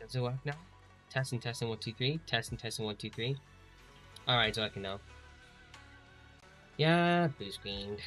Does it work now? Testing, testing, 1, 2, 3. Testing, testing, 1, 2, 3. Alright, it's working now. Yeah, blue screen.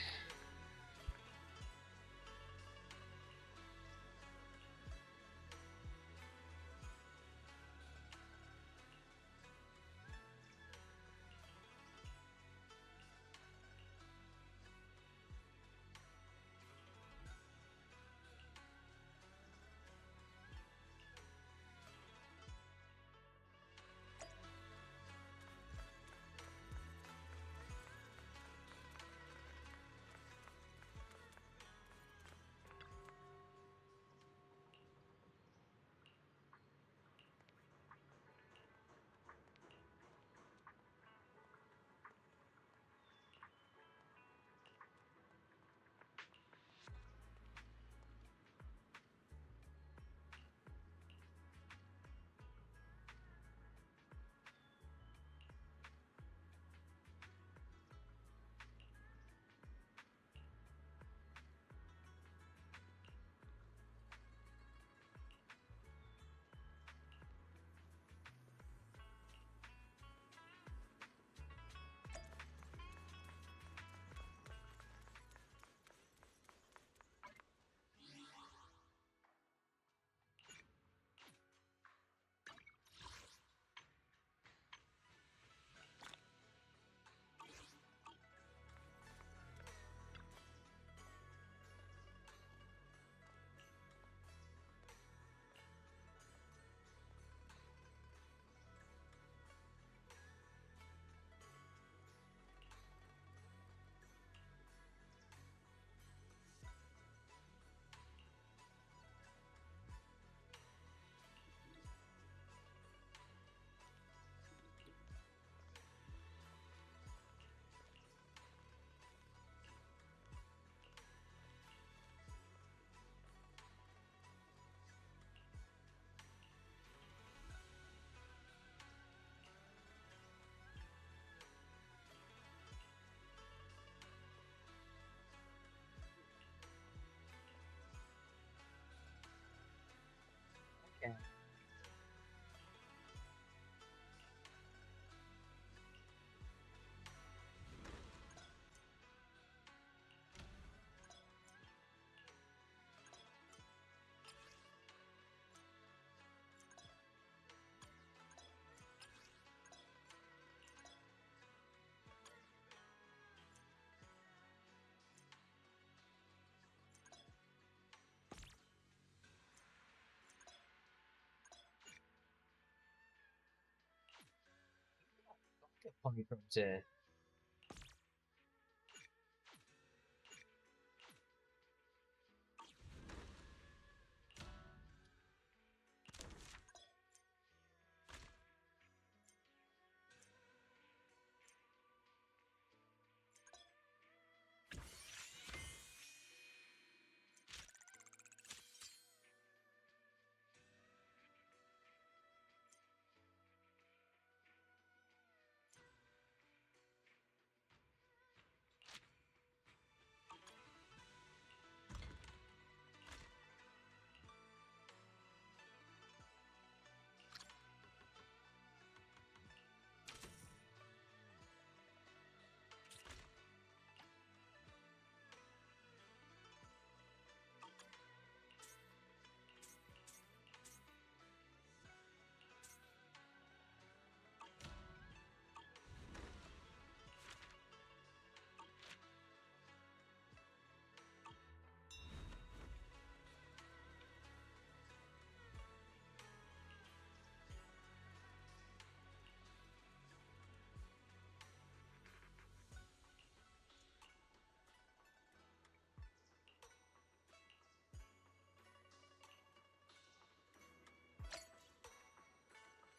Okay. Point from there.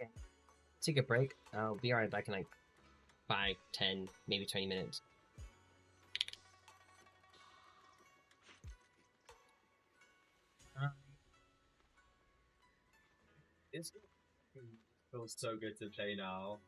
Okay. Take a break. I'll be alright back in like 5, 10, maybe 20 minutes. It feels so good to play now.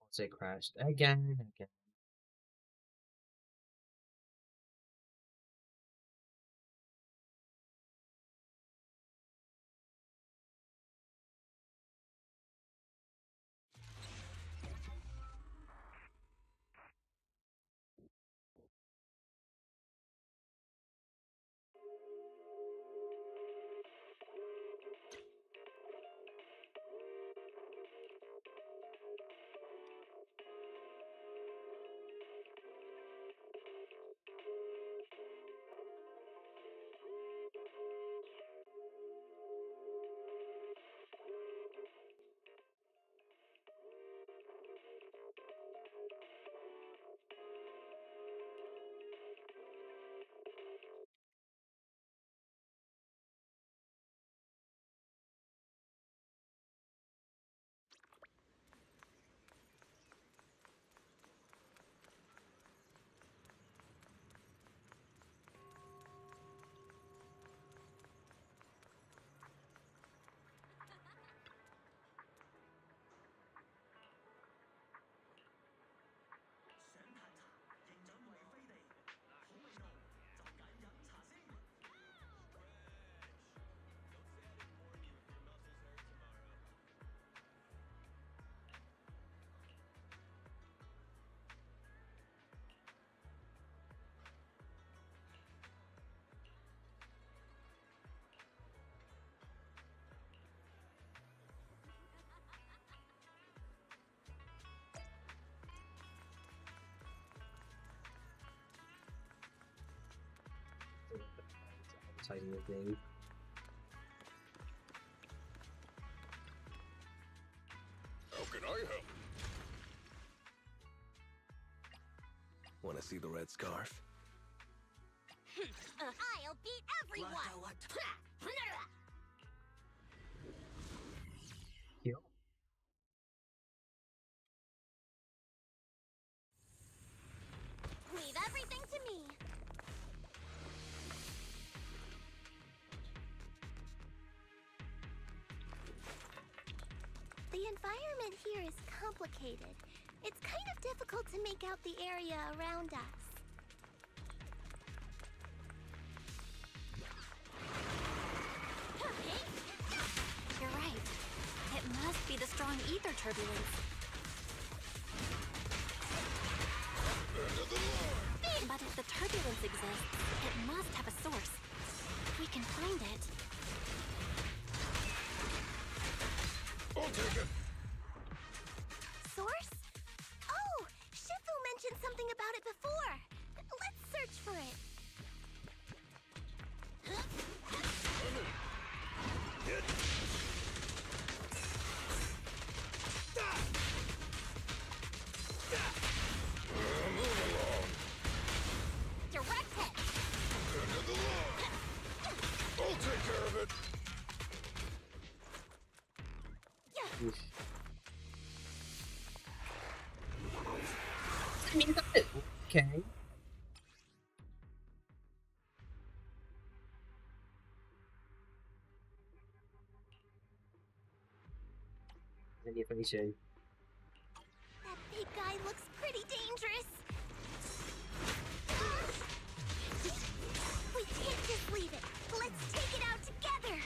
course it crashed again. Advertising the thing. How can I help? Want to see the red scarf? I'll beat everyone! Heal. Leave everything to me. The environment here is complicated. It's kind of difficult to make out the area around us. You're right. It must be the strong ether turbulence. But if the turbulence exists, it must have a source. If we can find it. I'll take it. Source? Oh, Shifu mentioned something about it before. Let's search for it. Hit. Move along. Direct hit. End of the line. I'll take care of it. Oof. I mean, okay. Animation. That big guy looks pretty dangerous. We can't just leave it. Let's take it out together.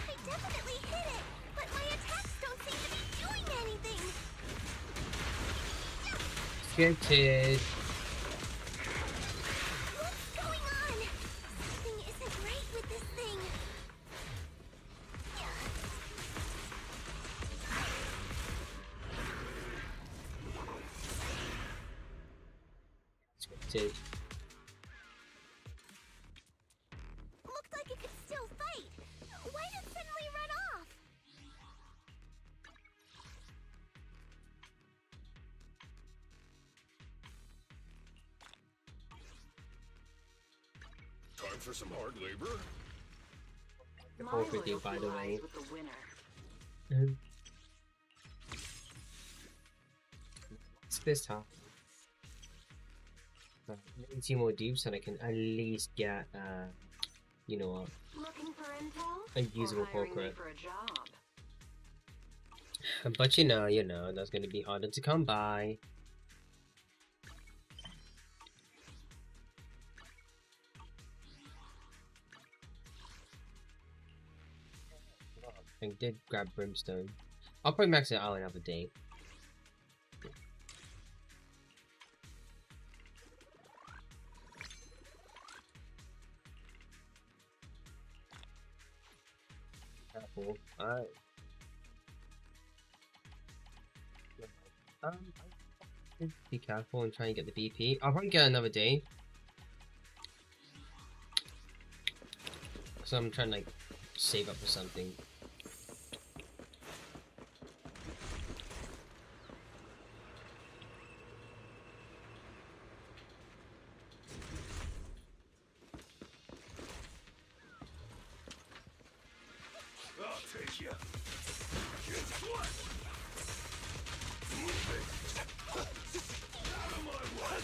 I definitely hit it, but my attacks don't seem to be doing anything. Scripted. What's going on? Something isn't right with this thing. Scripted. Looked like it could still fight. Why did it suddenly run off? Time for some hard labor. The whole video, by the way. With the winner. It's this time. Maybe 2 more dupes so I can at least get, you know what, Looking for intel? a usable Or hiring me corporate. for a job? But you know, that's gonna be harder to come by. I did grab brimstone. I'll probably max it out another day. Careful. Alright. Be careful and try and get the BP. I'll probably get another day. So I'm trying to like save up for something. I'll take you. Guess what? Out of my way.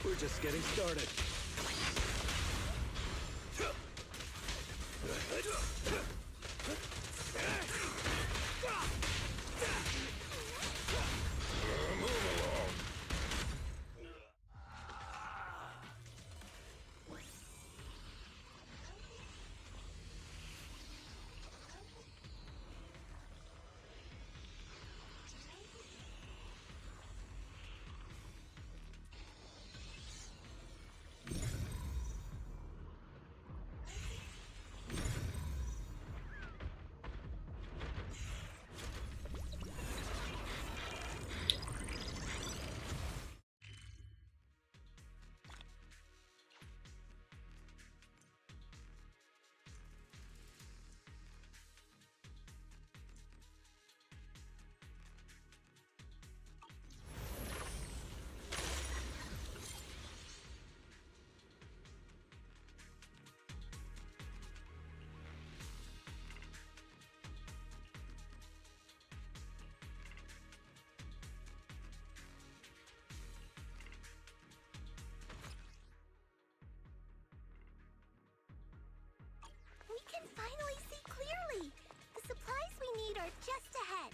We're just getting started. Move along. We can finally see clearly. The supplies we need are just ahead.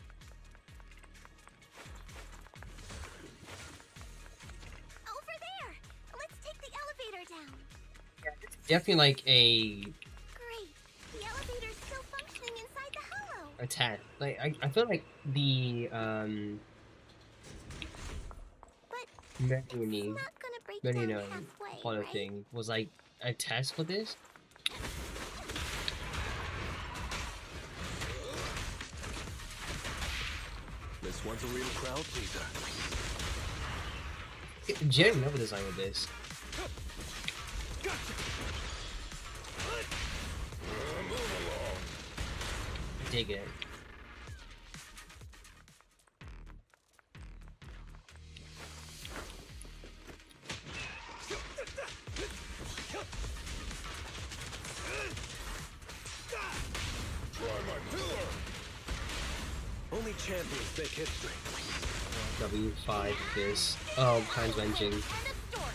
Over there! Let's take the elevator down. Definitely like a Great. The elevator's still functioning inside the hollow. test. Like I feel like the But menu it's not gonna break menu down halfway, hollow right? thing was like a test for this. This one's a real crowd pleaser. Jerry never designed this. Move along. Dig it. Try my pillar. Only champions make history. W5 this. Oh, times engine. End of story.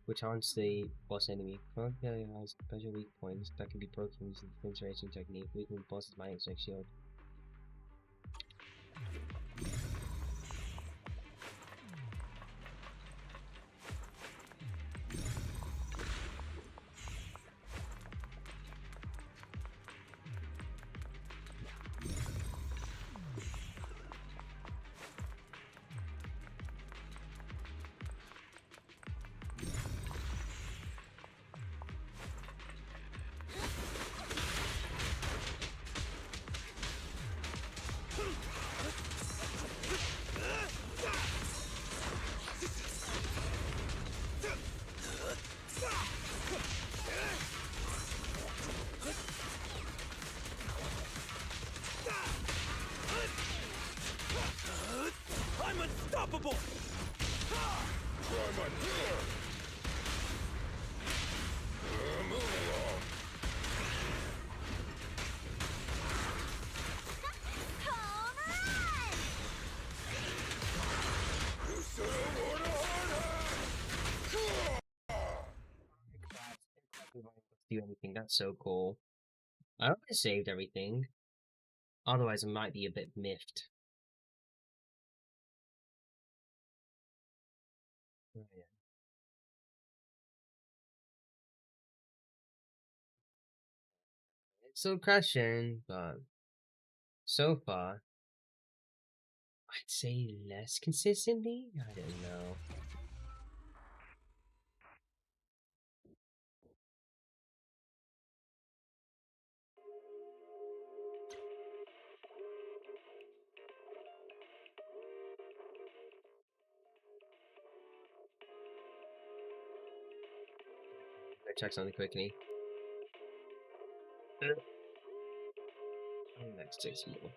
Which haunts the boss enemy. Front failure has special weak points that can be broken using the filtration technique, weakening the boss's might like shield. unstoppable! Try my pillar! Move along! Home run! You said I wanna Do anything. That's so cool. I hope I saved everything. Otherwise, I might be a bit miffed. Oh, yeah. It's still crashing, but so far, I'd say less consistently. I don't know. I check something quickly. Next 6 more.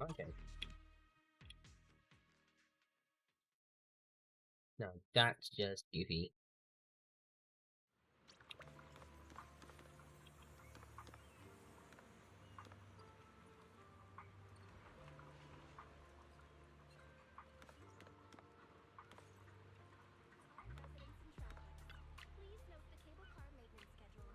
Okay. Now that's just goofy. Please note the cable car maintenance schedule.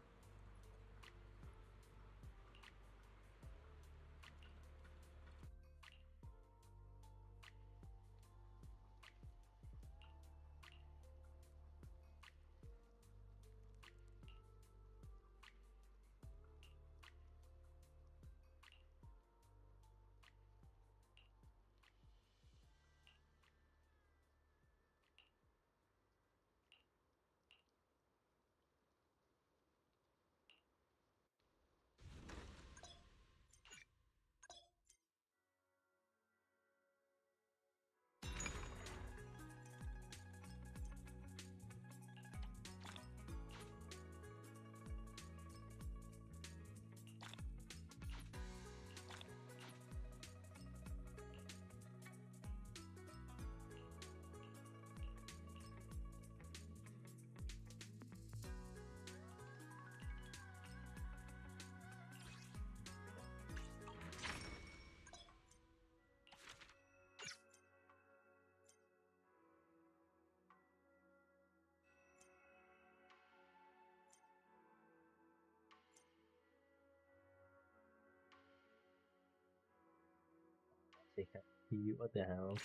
What the hell?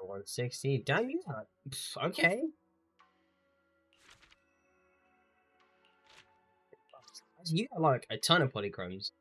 160. Damn you! Okay. You got like a ton of polychromes.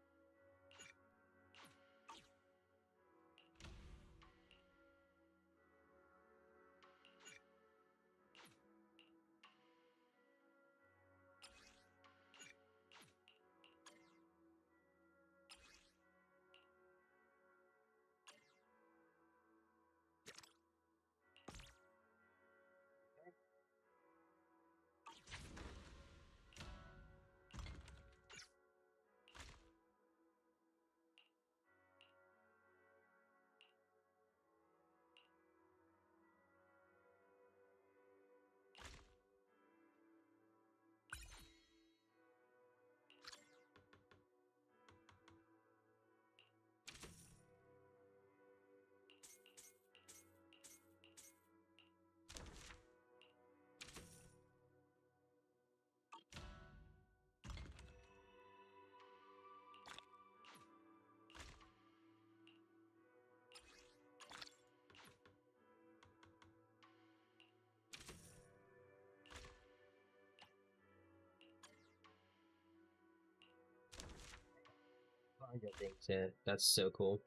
I just think that's so cool.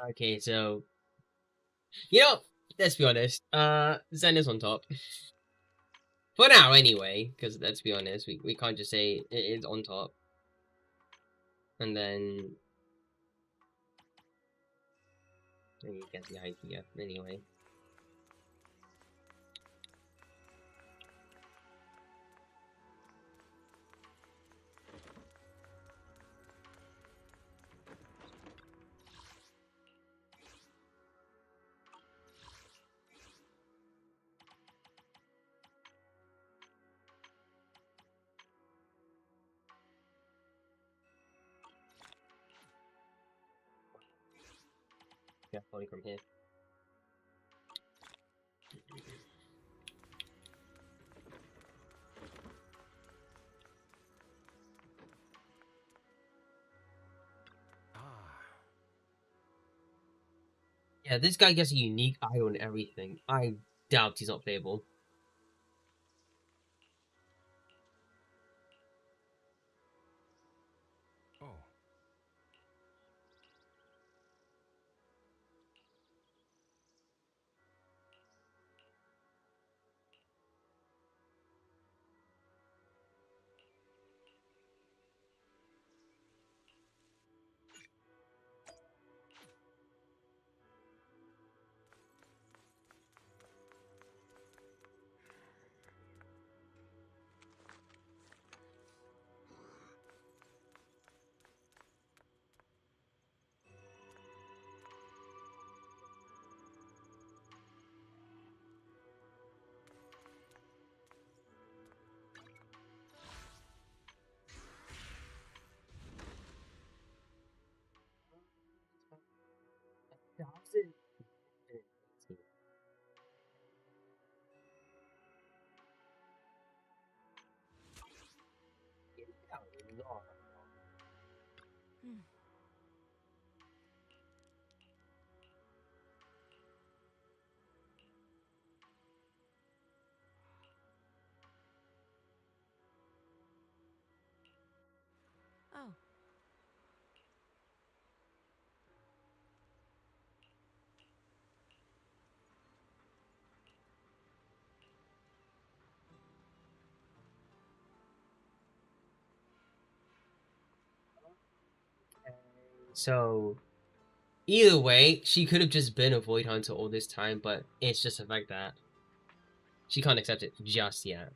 Okay, so let's be honest. Zen is on top for now, anyway. Because let's be honest, we can't just say it is on top and then you get the idea. Anyway, yeah, falling from here. Yeah, this guy gets a unique eye on everything. I doubt he's not playable. Oh. Hmm. Oh. So either way, she could have just been a Void Hunter all this time, but it's just the fact that she can't accept it just yet.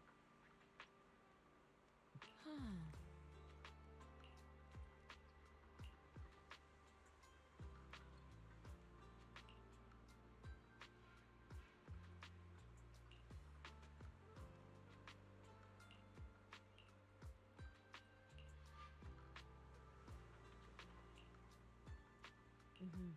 Mm-hmm.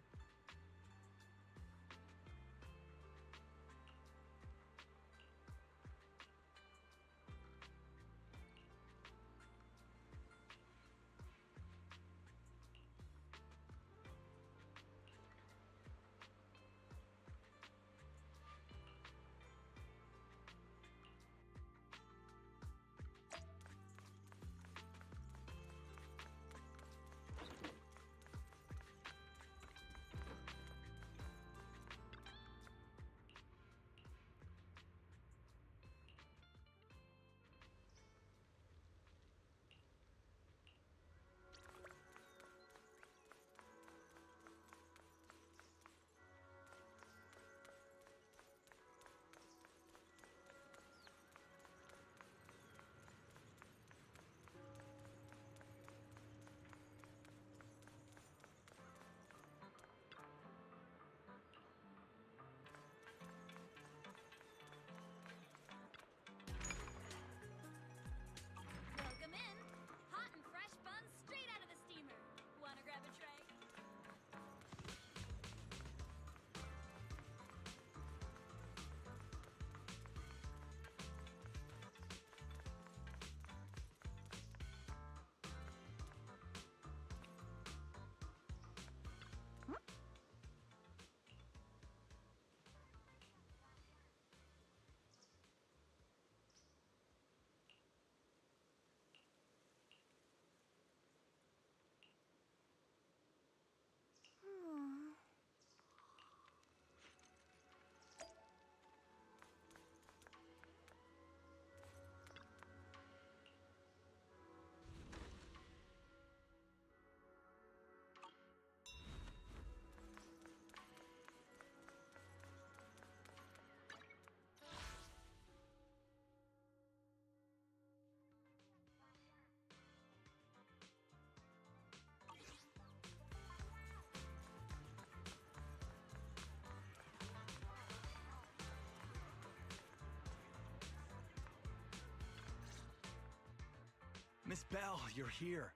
Miss Bell, you're here.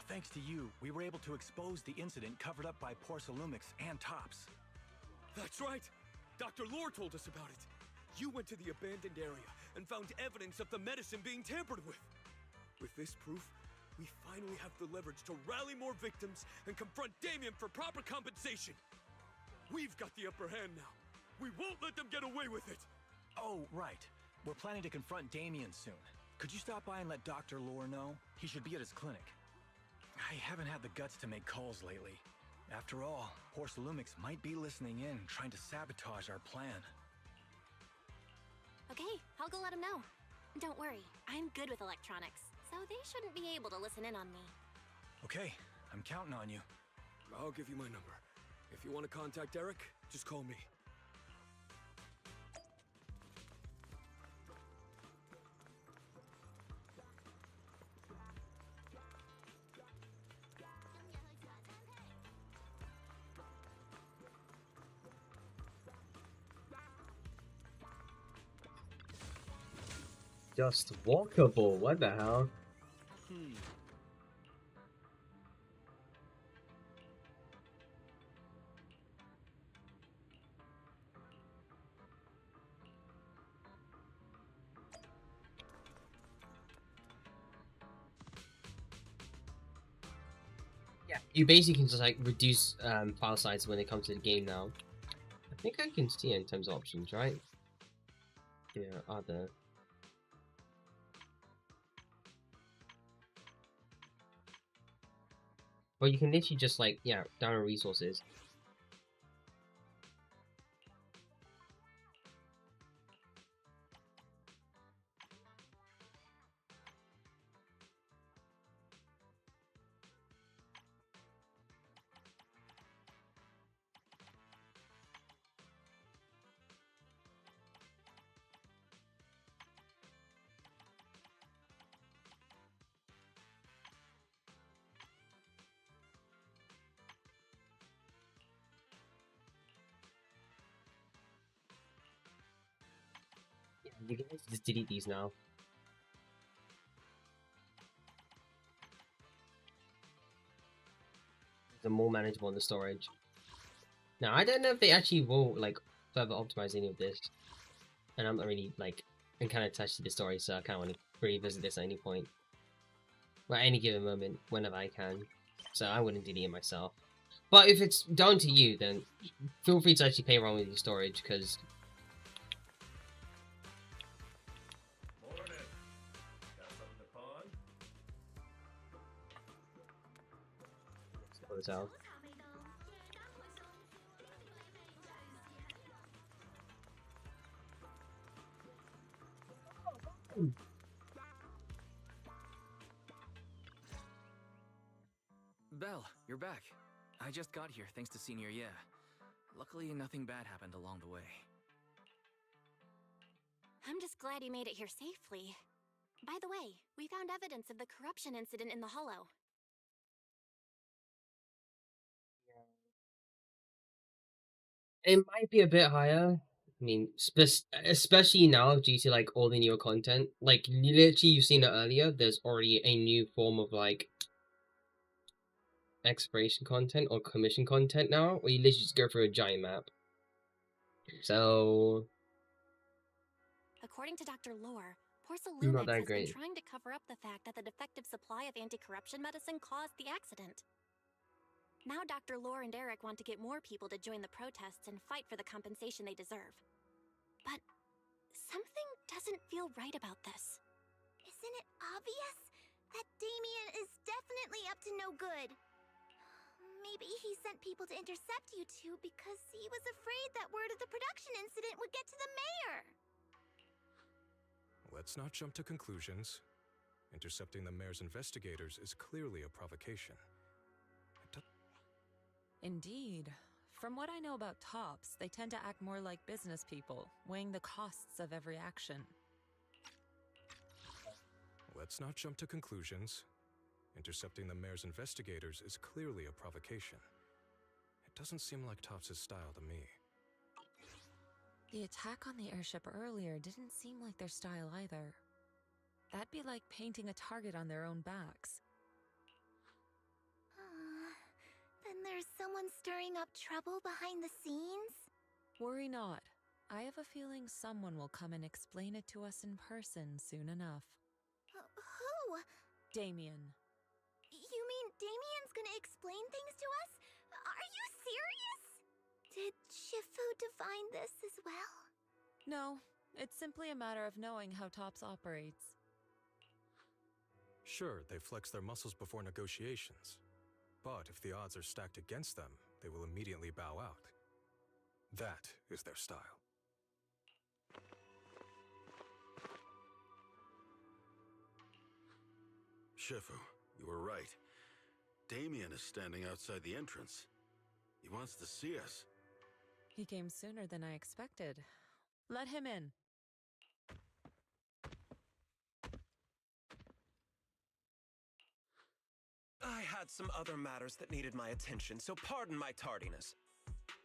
Thanks to you, we were able to expose the incident covered up by Porcelumix and Tops. That's right! Dr. Lore told us about it. You went to the abandoned area and found evidence of the medicine being tampered with. With this proof, we finally have the leverage to rally more victims and confront Damien for proper compensation. We've got the upper hand now. We won't let them get away with it. Oh, right. We're planning to confront Damien soon. Could you stop by and let Dr. Lore know? He should be at his clinic. I haven't had the guts to make calls lately. After all, Porcelumix might be listening in, trying to sabotage our plan. Okay, I'll go let him know. Don't worry, I'm good with electronics, so they shouldn't be able to listen in on me. Okay, I'm counting on you. I'll give you my number. If you want to contact Eric, just call me. Just walkable. What the hell? Yeah, you basically can just like reduce file size when it comes to the game now. I think I can see it in terms of options, right? Yeah, other. Well, you can literally just like, yeah, download resources. Yeah, you can just delete these now. They're more manageable in the storage. Now, I don't know if they actually will like further optimize any of this. And I'm not really like, I'm kind of attached to the story, so I kind of want to revisit this at any point. Well, at any given moment, whenever I can. So I wouldn't delete it myself. But if it's down to you, then feel free to actually play around with your storage, because Morning. Got something to pawn? it's out. Belle, you're back. I just got here thanks to Senior Yeah. Luckily, nothing bad happened along the way. I'm just glad you made it here safely. By the way, we found evidence of the corruption incident in the Hollow. It might be a bit higher. I mean, especially now due to like all the newer content. Like literally, you've seen it earlier. There's already a new form of like exploration content or commission content now, where you literally just go through a giant map. So According to Dr. Lore, Not Porcelumix that has great. been trying to cover up the fact that the defective supply of anti-corruption medicine caused the accident. Now Dr. Lore and Eric want to get more people to join the protests and fight for the compensation they deserve. But something doesn't feel right about this. Isn't it obvious that Damien is definitely up to no good? Maybe he sent people to intercept you two because he was afraid that word of the production incident would get to the mayor. Let's not jump to conclusions. Intercepting the mayor's investigators is clearly a provocation. Indeed. From what I know about Tops, they tend to act more like business people, weighing the costs of every action. Let's not jump to conclusions. Intercepting the mayor's investigators is clearly a provocation. It doesn't seem like Tops' style to me. The attack on the airship earlier didn't seem like their style either. That'd be like painting a target on their own backs. Then there's someone stirring up trouble behind the scenes? Worry not. I have a feeling someone will come and explain it to us in person soon enough. Who? Damien. You mean Damien's gonna explain things to us? Are you serious? Did Shifu divine this as well? No, it's simply a matter of knowing how TOPS operates. Sure, they flex their muscles before negotiations. But if the odds are stacked against them, they will immediately bow out. That is their style. Shifu, you were right. Damien is standing outside the entrance. He wants to see us. He came sooner than I expected. Let him in. I had some other matters that needed my attention, so pardon my tardiness.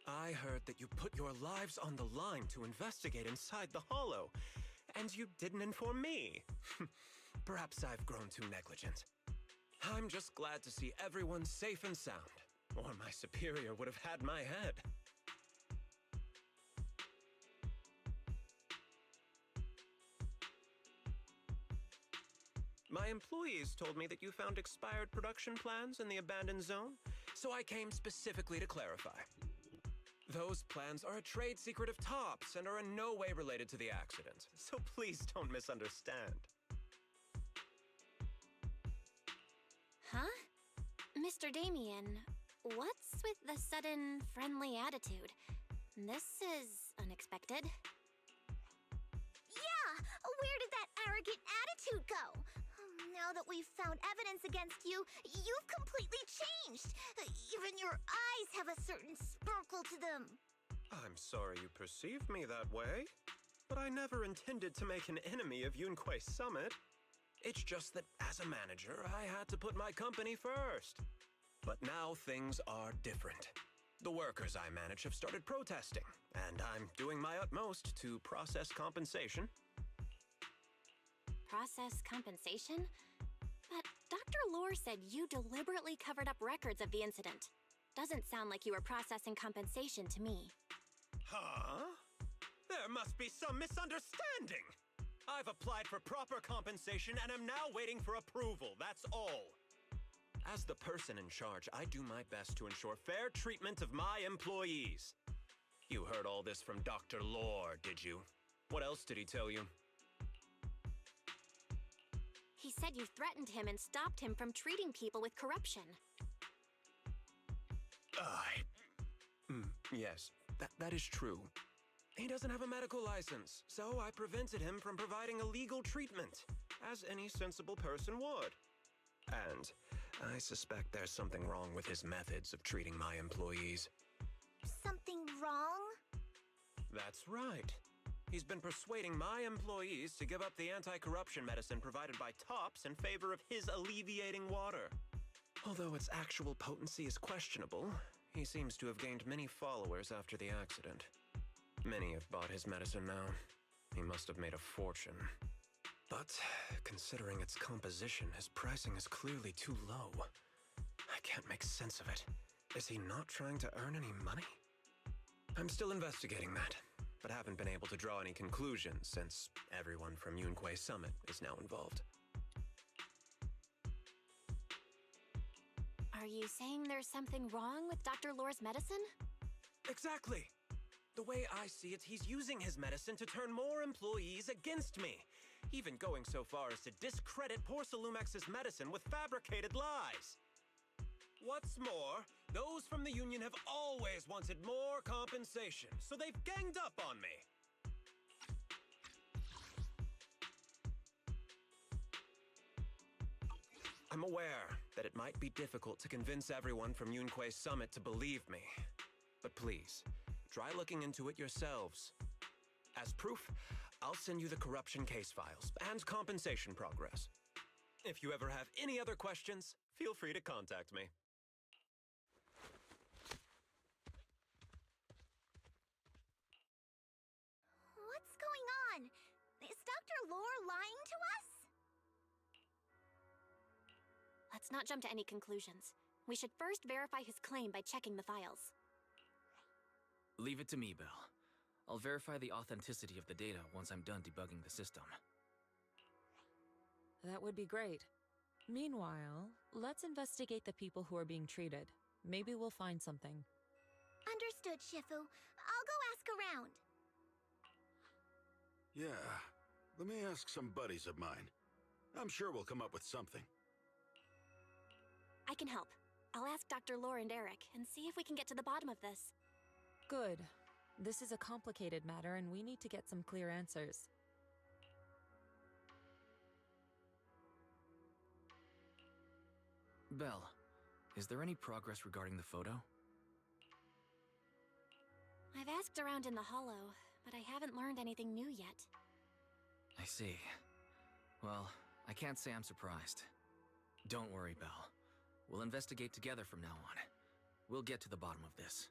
I heard that you put your lives on the line to investigate inside the Hollow, and you didn't inform me. Perhaps I've grown too negligent. I'm just glad to see everyone safe and sound, or my superior would have had my head. My employees told me that you found expired production plans in the abandoned zone, so I came specifically to clarify. Those plans are a trade secret of TOPS and are in no way related to the accident, so please don't misunderstand. Huh? Mr. Damien, what's with the sudden friendly attitude? This is unexpected. Yeah! Where did that arrogant attitude go? Now that we've found evidence against you, you've completely changed. Even your eyes have a certain sparkle to them. I'm sorry you perceive me that way, but I never intended to make an enemy of Yunquei Summit. It's just that as a manager, I had to put my company first. But now things are different. The workers I manage have started protesting, and I'm doing my utmost to process compensation. Process compensation? But Dr. Lore said you deliberately covered up records of the incident. Doesn't sound like you were processing compensation to me. Huh? There must be some misunderstanding. I've applied for proper compensation and am now waiting for approval, that's all. As the person in charge, I do my best to ensure fair treatment of my employees. You heard all this from Dr. Lore, did you? What else did he tell you? He said you threatened him and stopped him from treating people with corruption. Yes, that is true. He doesn't have a medical license, so I prevented him from providing a legal treatment, as any sensible person would. And I suspect there's something wrong with his methods of treating my employees. Something wrong? That's right. He's been persuading my employees to give up the anti-corruption medicine provided by TOPS in favor of his alleviating water. Although its actual potency is questionable, he seems to have gained many followers after the accident. Many have bought his medicine now. He must have made a fortune. But considering its composition, his pricing is clearly too low. I can't make sense of it. Is he not trying to earn any money? I'm still investigating that, but haven't been able to draw any conclusions since everyone from Yunquei Summit is now involved. Are you saying there's something wrong with Dr. Lore's medicine? Exactly! The way I see it, he's using his medicine to turn more employees against me, even going so far as to discredit Porcelumex's medicine with fabricated lies. What's more, those from the union have always wanted more compensation, so they've ganged up on me. I'm aware that it might be difficult to convince everyone from Yunquei Summit to believe me, but please, try looking into it yourselves. As proof, I'll send you the corruption case files and compensation progress. If you ever have any other questions, feel free to contact me. What's going on? Is Dr. Lore lying to us? let's not jump to any conclusions. We should first verify his claim by checking the files. Leave it to me, Belle. I'll verify the authenticity of the data once I'm done debugging the system. That would be great. Meanwhile, let's investigate the people who are being treated. Maybe we'll find something. Understood, Shifu. I'll go ask around. Yeah, let me ask some buddies of mine. I'm sure we'll come up with something. I can help. I'll ask Dr. Lore and Eric and see if we can get to the bottom of this. Good. This is a complicated matter and we need to get some clear answers. Belle, is there any progress regarding the photo? I've asked around in the Hollow, but I haven't learned anything new yet. I see. Well, I can't say I'm surprised. Don't worry, Belle. We'll investigate together from now on. We'll get to the bottom of this.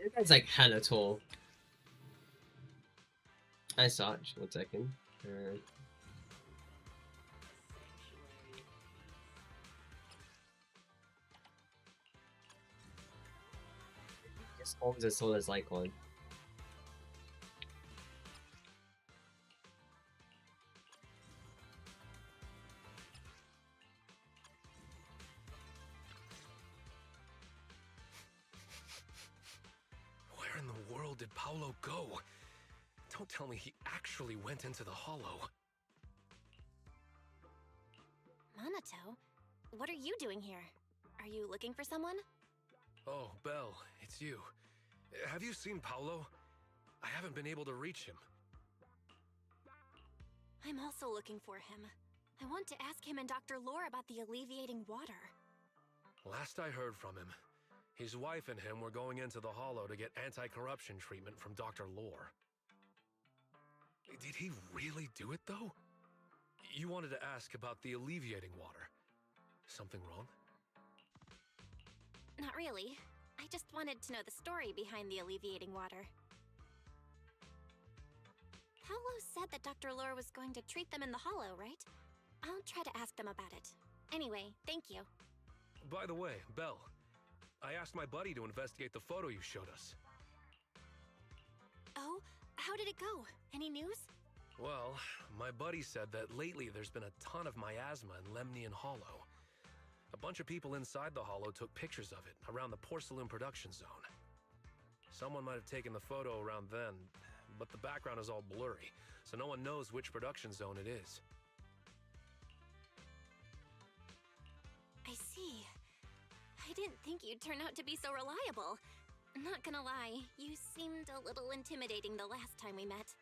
This guy's like hella tall. I saw it. 1 second. It's almost as tall as Lycon. Where in the world did Paolo go? Don't tell me he actually went into the Hollow. Minato, what are you doing here? Are you looking for someone? Oh, Belle, it's you. Have you seen Paolo? I haven't been able to reach him. I'm also looking for him. I want to ask him and Dr. Lore about the alleviating water. Last I heard from him, his wife and him were going into the Hollow to get anti-corruption treatment from Dr. Lore. Did he really do it, though? You wanted to ask about the alleviating water. Something wrong? Not really. I just wanted to know the story behind the alleviating water. Paolo said that Dr. Lore was going to treat them in the Hollow, right? I'll try to ask them about it. Anyway, thank you. By the way, Belle, I asked my buddy to investigate the photo you showed us. Oh, how did it go? Any news? Well, my buddy said that lately there's been a ton of miasma in Lemnian Hollow. A bunch of people inside the Hollow took pictures of it around the porcelain production zone. Someone might have taken the photo around then, but the background is all blurry, so no one knows which production zone it is. I see. I didn't think you'd turn out to be so reliable. Not gonna lie, you seemed a little intimidating the last time we met.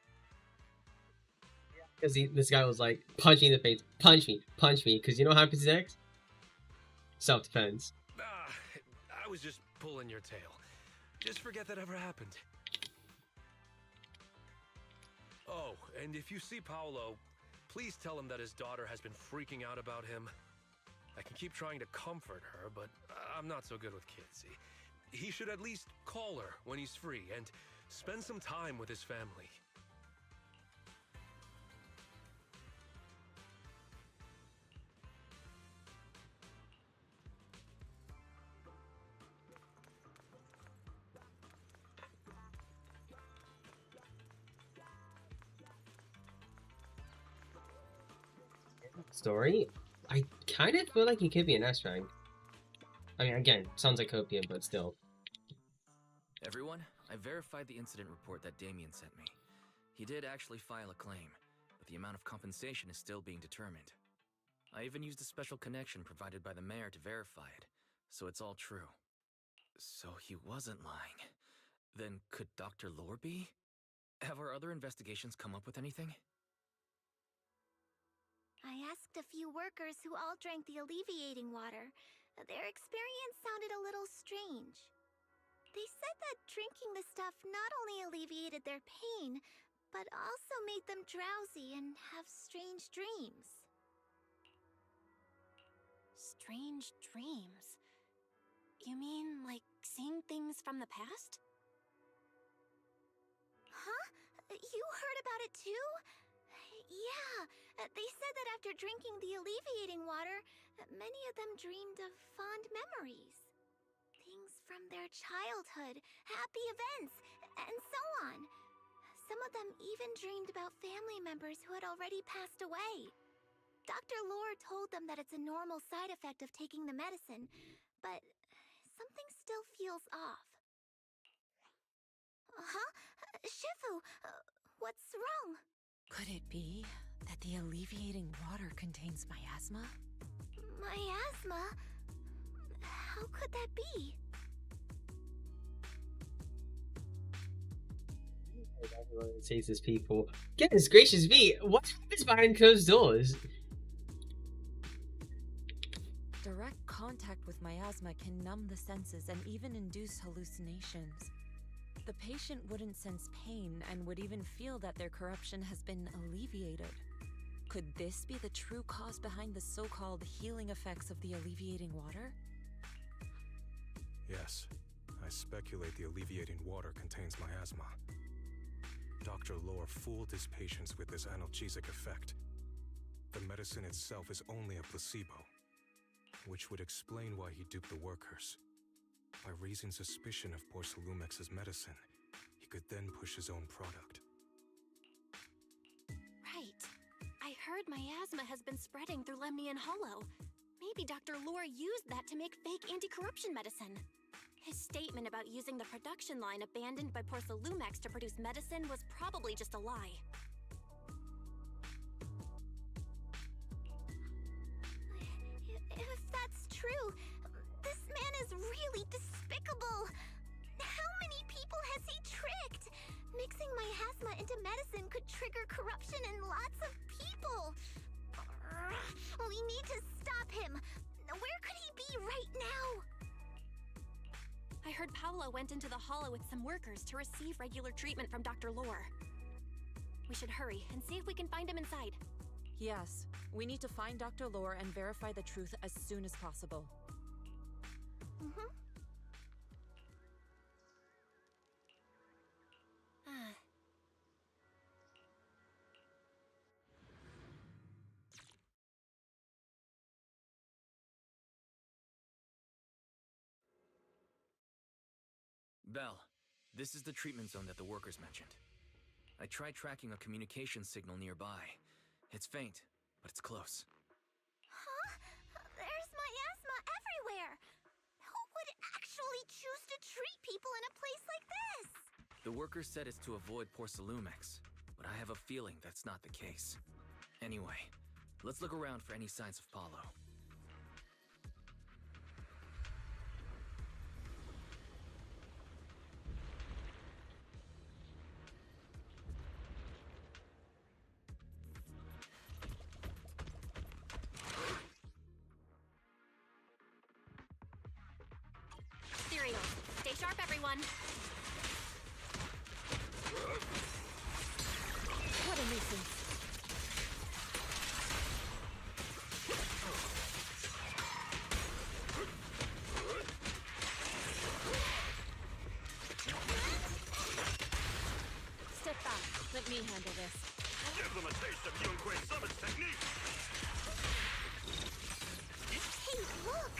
Because this guy was like, punch me in the face, punch me, because you know what happens next? Self-defense. I was just pulling your tail. Just forget that ever happened. Oh, and if you see Paolo, please tell him that his daughter has been freaking out about him. I can keep trying to comfort her, but I'm not so good with kids. He should at least call her when he's free and spend some time with his family. story, I kind of feel like he could be an S rank. I mean, again, sounds like opium, but still. Everyone, I verified the incident report that Damien sent me. He did actually file a claim, but the amount of compensation is still being determined. I even used a special connection provided by the mayor to verify it, so it's all true. So he wasn't lying. Then could Dr. Lore be? Have our other investigations come up with anything? I asked a few workers who all drank the alleviating water. Their experience sounded a little strange. They said that drinking the stuff not only alleviated their pain, but also made them drowsy and have strange dreams. Strange dreams? You mean, like, seeing things from the past? Huh? You heard about it too? Yeah, they said that after drinking the alleviating water, many of them dreamed of fond memories. Things from their childhood, happy events, and so on. Some of them even dreamed about family members who had already passed away. Dr. Lore told them that it's a normal side effect of taking the medicine, but something still feels off. Huh? Shifu, what's wrong? Could it be that the alleviating water contains miasma? Miasma? How could that be? Everyone says this people. Goodness gracious me, what happens behind closed doors? Direct contact with miasma can numb the senses and even induce hallucinations. The patient wouldn't sense pain and would even feel that their corruption has been alleviated. Could this be the true cause behind the so-called healing effects of the alleviating water? Yes, I speculate the alleviating water contains miasma. Dr. Lore fooled his patients with this analgesic effect. The medicine itself is only a placebo, which would explain why he duped the workers. By raising suspicion of Porcelumex's medicine, he could then push his own product. Right. I heard miasma has been spreading through Lemnian Hollow. Maybe Dr. Lore used that to make fake anti-corruption medicine. His statement about using the production line abandoned by Porcelumex to produce medicine was probably just a lie. If that's true, this man is really despicable. How many people has he tricked? Mixing miasma into medicine could trigger corruption in lots of people. We need to stop him. Where could he be right now? I heard Paolo went into the hollow with some workers to receive regular treatment from Dr. Lore. We should hurry and see if we can find him inside. Yes, we need to find Dr. Lore and verify the truth as soon as possible. Belle, this is the treatment zone that the workers mentioned. I tried tracking a communication signal nearby. It's faint, but it's close. Huh? There's miasma everywhere. Who would actually choose to treat people in a place like this? The workers said it's to avoid Porcelumex, but I have a feeling that's not the case. Anyway, let's look around for any signs of Paulo. Stay sharp, everyone. What a nuisance. Step back. Let me handle this. Give them a taste of Yunque's summons technique! Hey, look!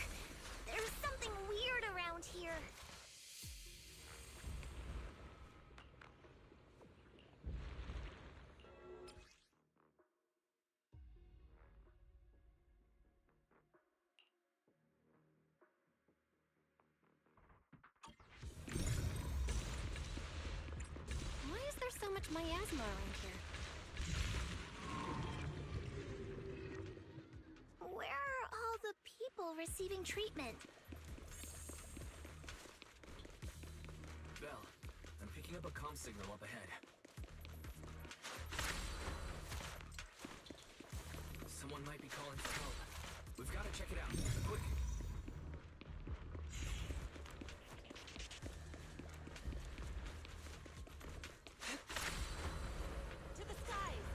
There's something weird around here. my asthma around here. Where are all the people receiving treatment? Belle, I'm picking up a comm signal up ahead. Someone might be calling for help. We've got to check it out. Quick! To the skies!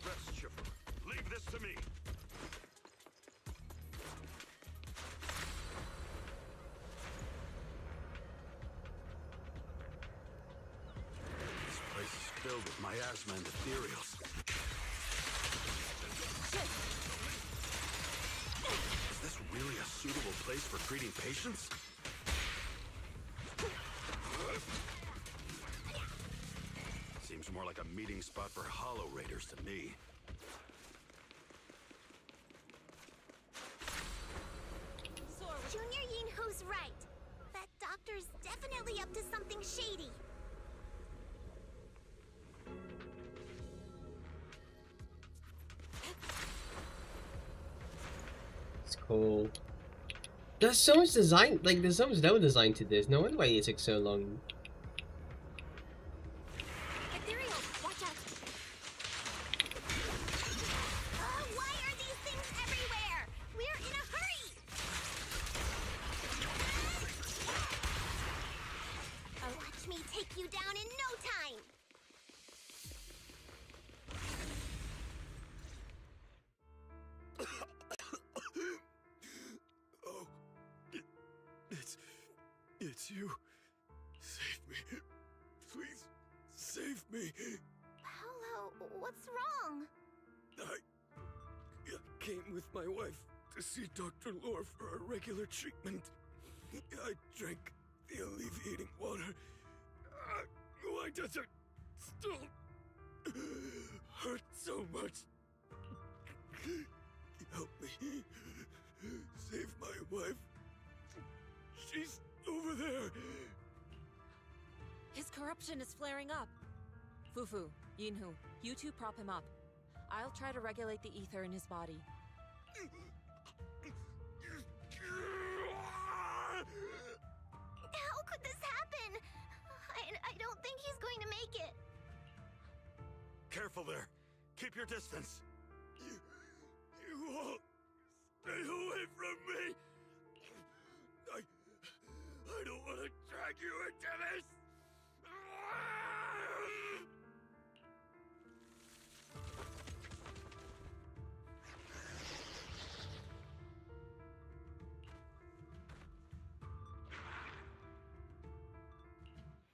Rest, Schiffer. Leave this to me. This place is filled with miasma and ethereals. Is this really a suitable place for treating patients? Seems more like a meeting spot for Hollow Raiders to me. Junior Yinhu's right. That doctor's definitely up to something shady. It's cool. There's so much design, like there's so much level design to this. No wonder why it took so long. Ethereal, watch out! Why are these things everywhere? We're in a hurry! Watch me take you down in no time! Oh, it's you. Save me. Please, save me. Paolo, what's wrong? I came with my wife to see Dr. Lore for a regular treatment. I drank the alleviating water. Why does it still hurt so much? Help me. Save my wife. She's over there. His corruption is flaring up. Fufu, Yinhu, you two prop him up. I'll try to regulate the ether in his body. How could this happen? I don't think he's going to make it. Careful there. Keep your distance. You all stay away from me. I don't want to drag you into this.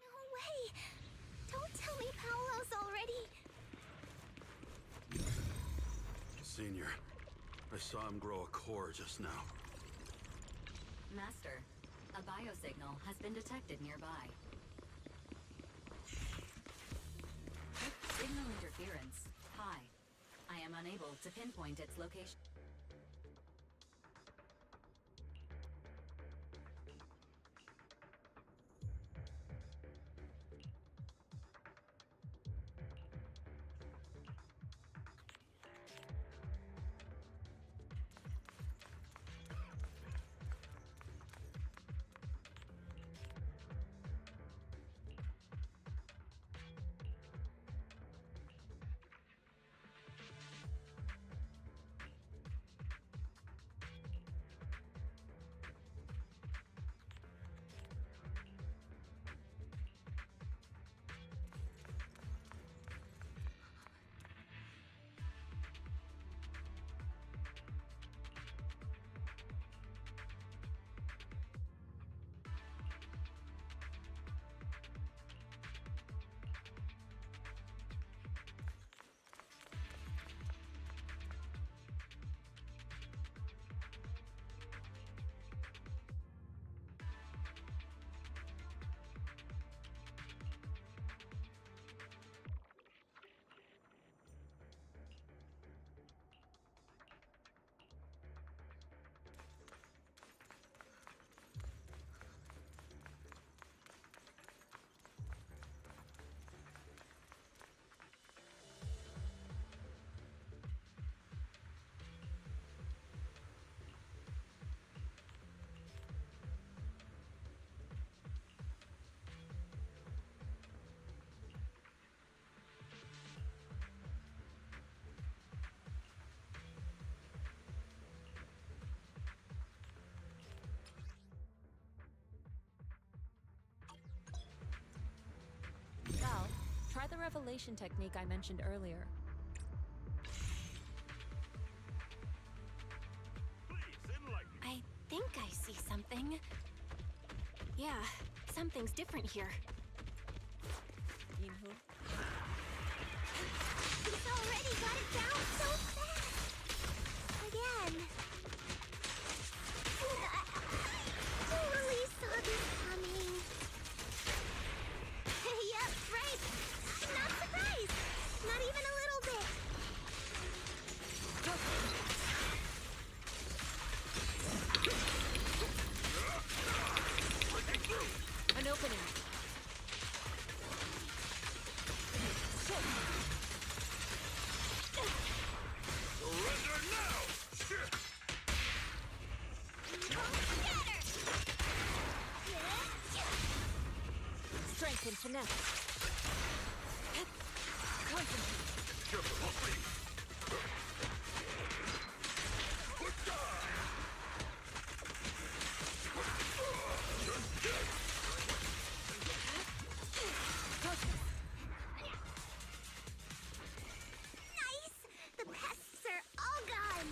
No way. Don't tell me Paolo's already... Senior, I saw him grow a core just now. Master, a biosignal has been detected nearby. Signal interference. High. I am unable to pinpoint its location. the revelation technique I mentioned earlier. I think I see something. Yeah, something's different here. Yinhu? He's already got it down so fast! Again. I totally saw this coming. Yep, right. I'm not surprised. Not even a little bit. An opening. Strength and finesse. Concentrate. Nice! The pests are all gone.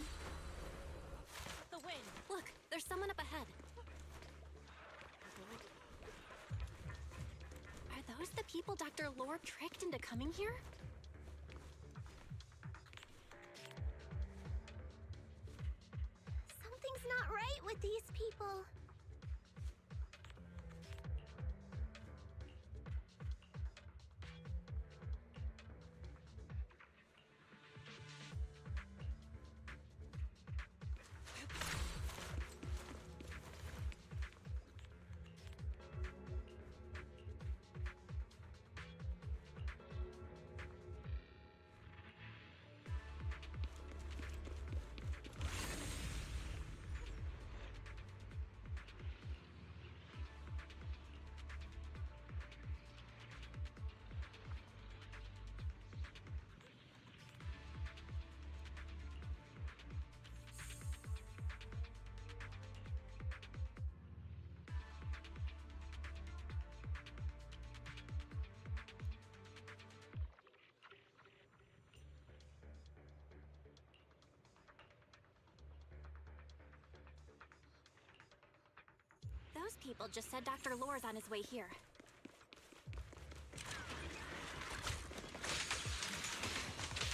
The wind. Look, there's someone up ahead. Are those the people Dr. Lore tricked into coming here? Something's not right with these people. Those people just said Dr. Lore's on his way here.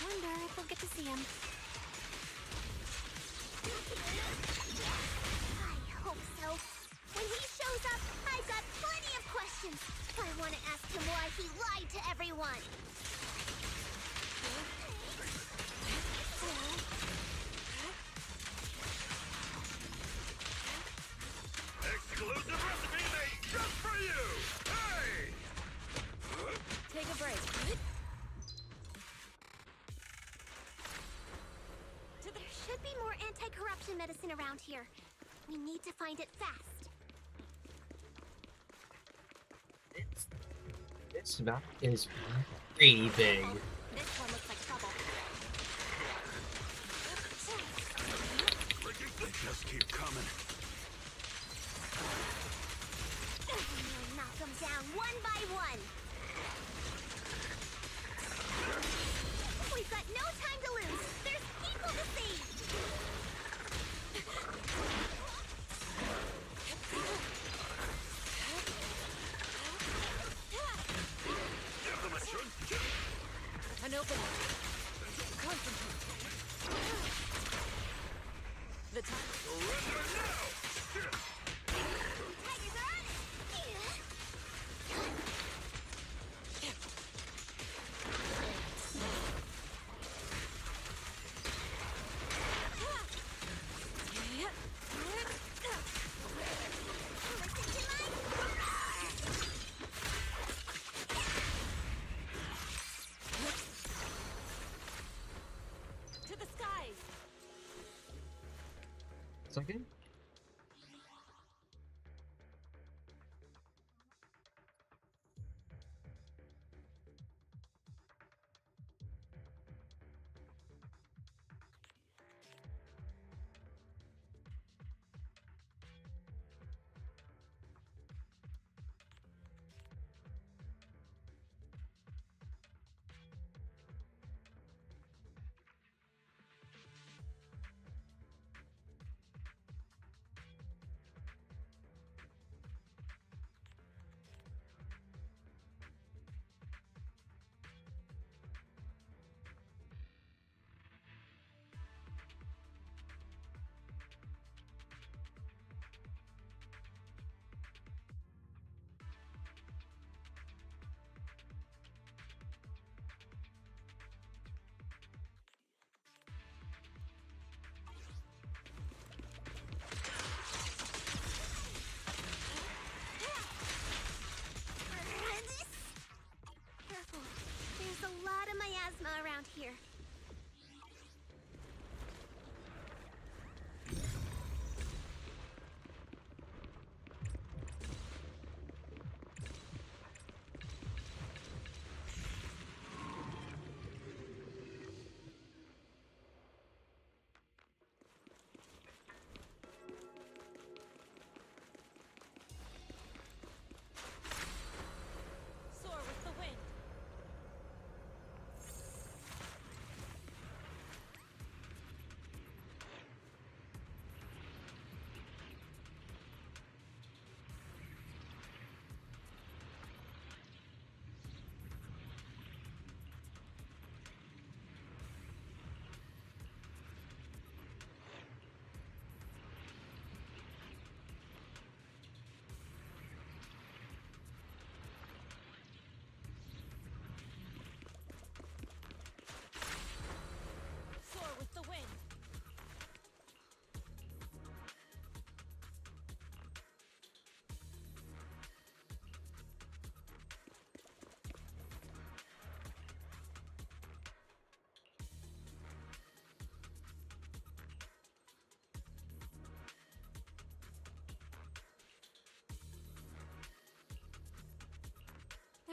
Wonder if we'll get to see him. I hope so. When he shows up, I've got plenty of questions. I want to ask him why he lied to everyone. Exclusive recipe made just for you! Hey! Take a break. There should be more anti-corruption medicine around here. We need to find it fast. This map is really big. This one looks like trouble. They just keep coming. We'll knock them down one by one. We've got no time to lose. There's people to save. Give them a chance. An opening. Concentrate. The time. Surrender now! Tigers are on it. To the skies. Second?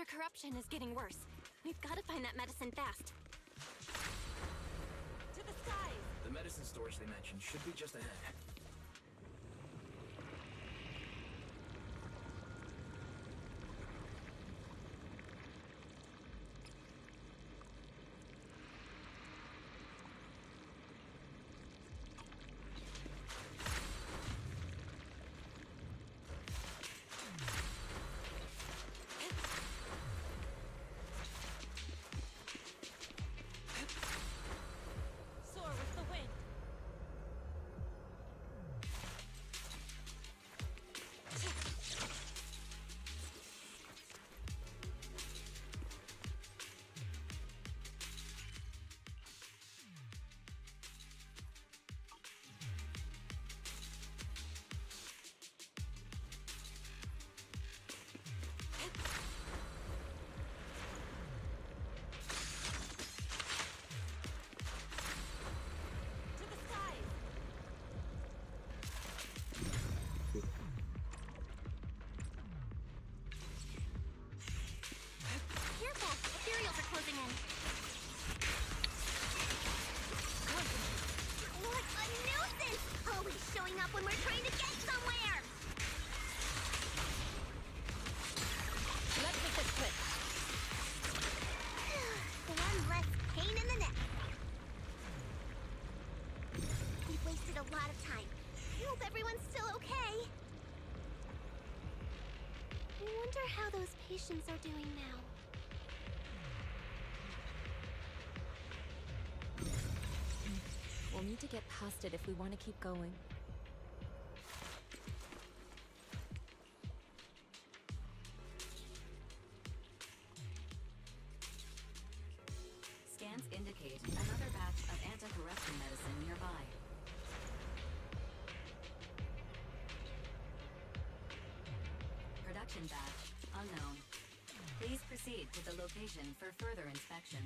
Their corruption is getting worse. We've got to find that medicine fast. To the skies! The medicine storage they mentioned should be just ahead. Soar with the wind! To the skies! Careful! Ethereals are closing in. What a nuisance! Always showing up when we're trying to get somewhere! Let's make this quick. One less pain in the neck. We've wasted a lot of time. I hope everyone's still okay. I wonder how those patients are doing now. We'll need to get past it if we want to keep going. Scans indicate another batch of anti-corruption medicine nearby. Production batch unknown. Please proceed to the location for further inspection.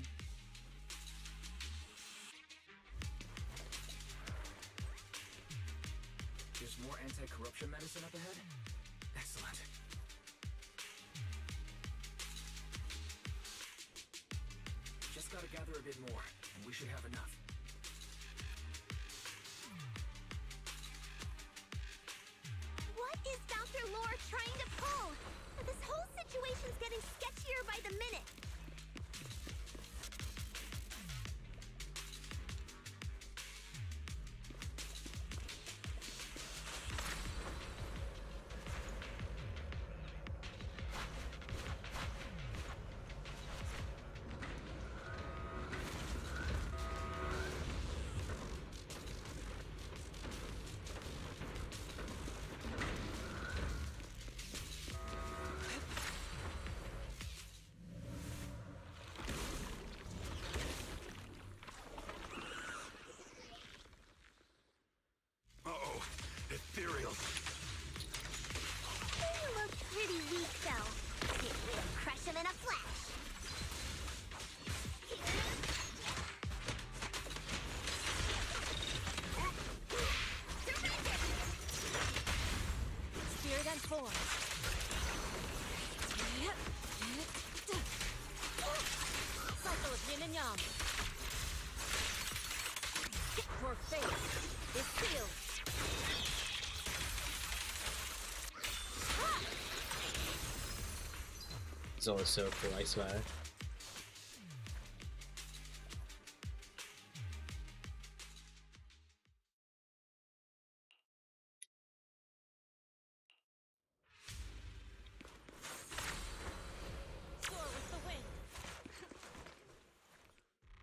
There's more anti-corruption medicine up ahead? Excellent. Just gotta gather a bit more, and we should have enough. What is Dr. Lore trying to pull? This whole situation's getting sketchier by the minute. Uh-oh. Ethereals. They look pretty weak, though. We'll crush them in a flash. Spirit and form. Cycle of yin and yang. For fate is sealed. It's always so cool, I swear. Soar with the wind.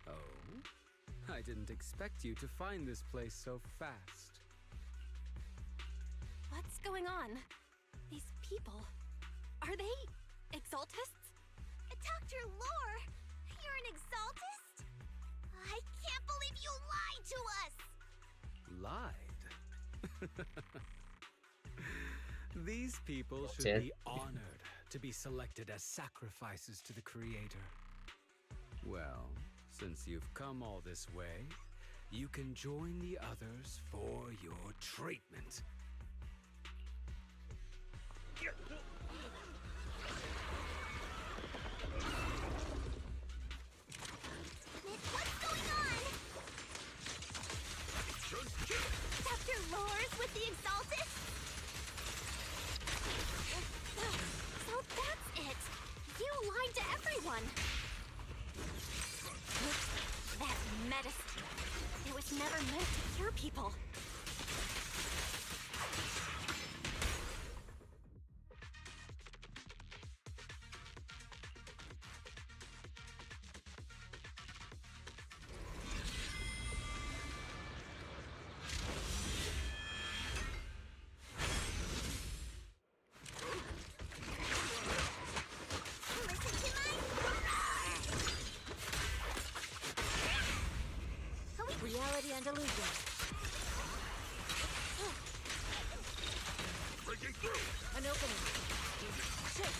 Oh? I didn't expect you to find this place so fast. What's going on? These people. Are they exaltists? Dr. Lore, you're an exaltist? I can't believe you lied to us! Lied? These people That's should it. be honored to be selected as sacrifices to the Creator. Well, since you've come all this way, you can join the others for your treatment. the Exalted? So that's it! You lied to everyone! That medicine. It was never meant to cure people. Reality and illusion. Breaking through! An opening. Shift.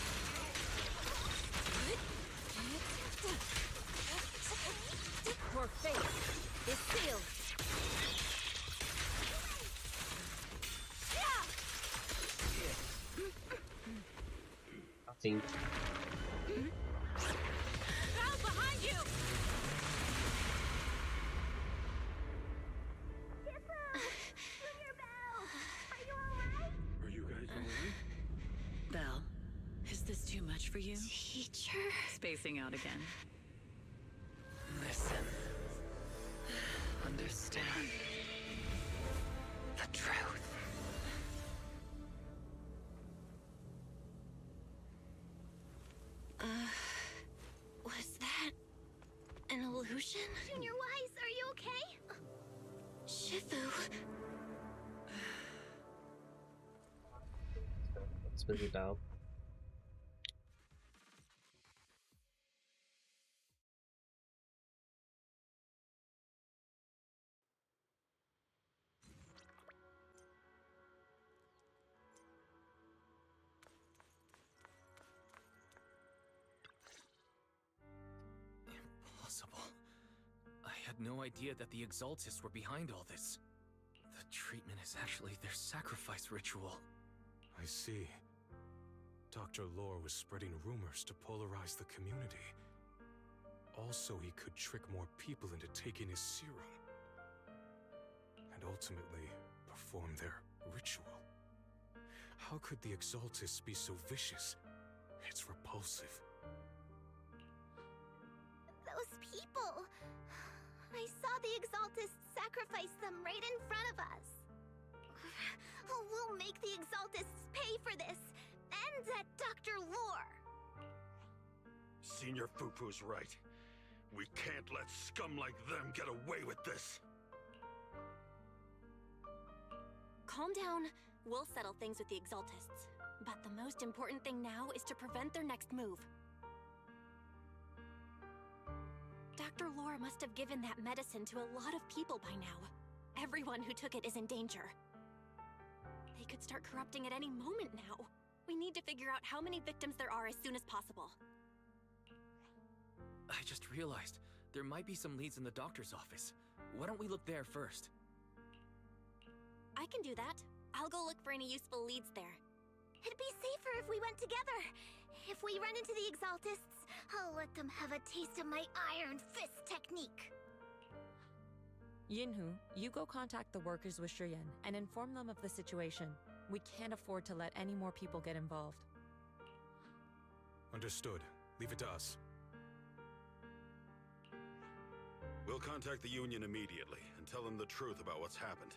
Your fate is sealed. Nothing. Crowd behind you! Are you guys alright? Belle, is this too much for you? Teacher... Spacing out again. Listen. Understand. The truth. Was that an illusion? Junior Wise, are you okay? Shifu... It's busy Bell. Impossible. I had no idea that the Exaltists were behind all this. The treatment is actually their sacrifice ritual. I see. Dr. Lore was spreading rumors to polarize the community. Also, he could trick more people into taking his serum. And ultimately, perform their ritual. How could the Exaltists be so vicious? It's repulsive. Those people... I saw the Exaltists sacrifice them right in front of us. We'll make the Exaltists pay for this, and that Dr. Lore. Senior Fufu's right. We can't let scum like them get away with this. Calm down. We'll settle things with the Exaltists. But the most important thing now is to prevent their next move. Dr. Lore must have given that medicine to a lot of people by now. Everyone who took it is in danger. They could start corrupting at any moment now. We need to figure out how many victims there are as soon as possible. I just realized there might be some leads in the doctor's office. Why don't we look there first? I can do that. I'll go look for any useful leads there. It'd be safer if we went together. If we run into the Exaltists, I'll let them have a taste of my Iron Fist technique. Yinhu, you go contact the workers with Shiyan and inform them of the situation. We can't afford to let any more people get involved. Understood. Leave it to us. We'll contact the Union immediately and tell them the truth about what's happened.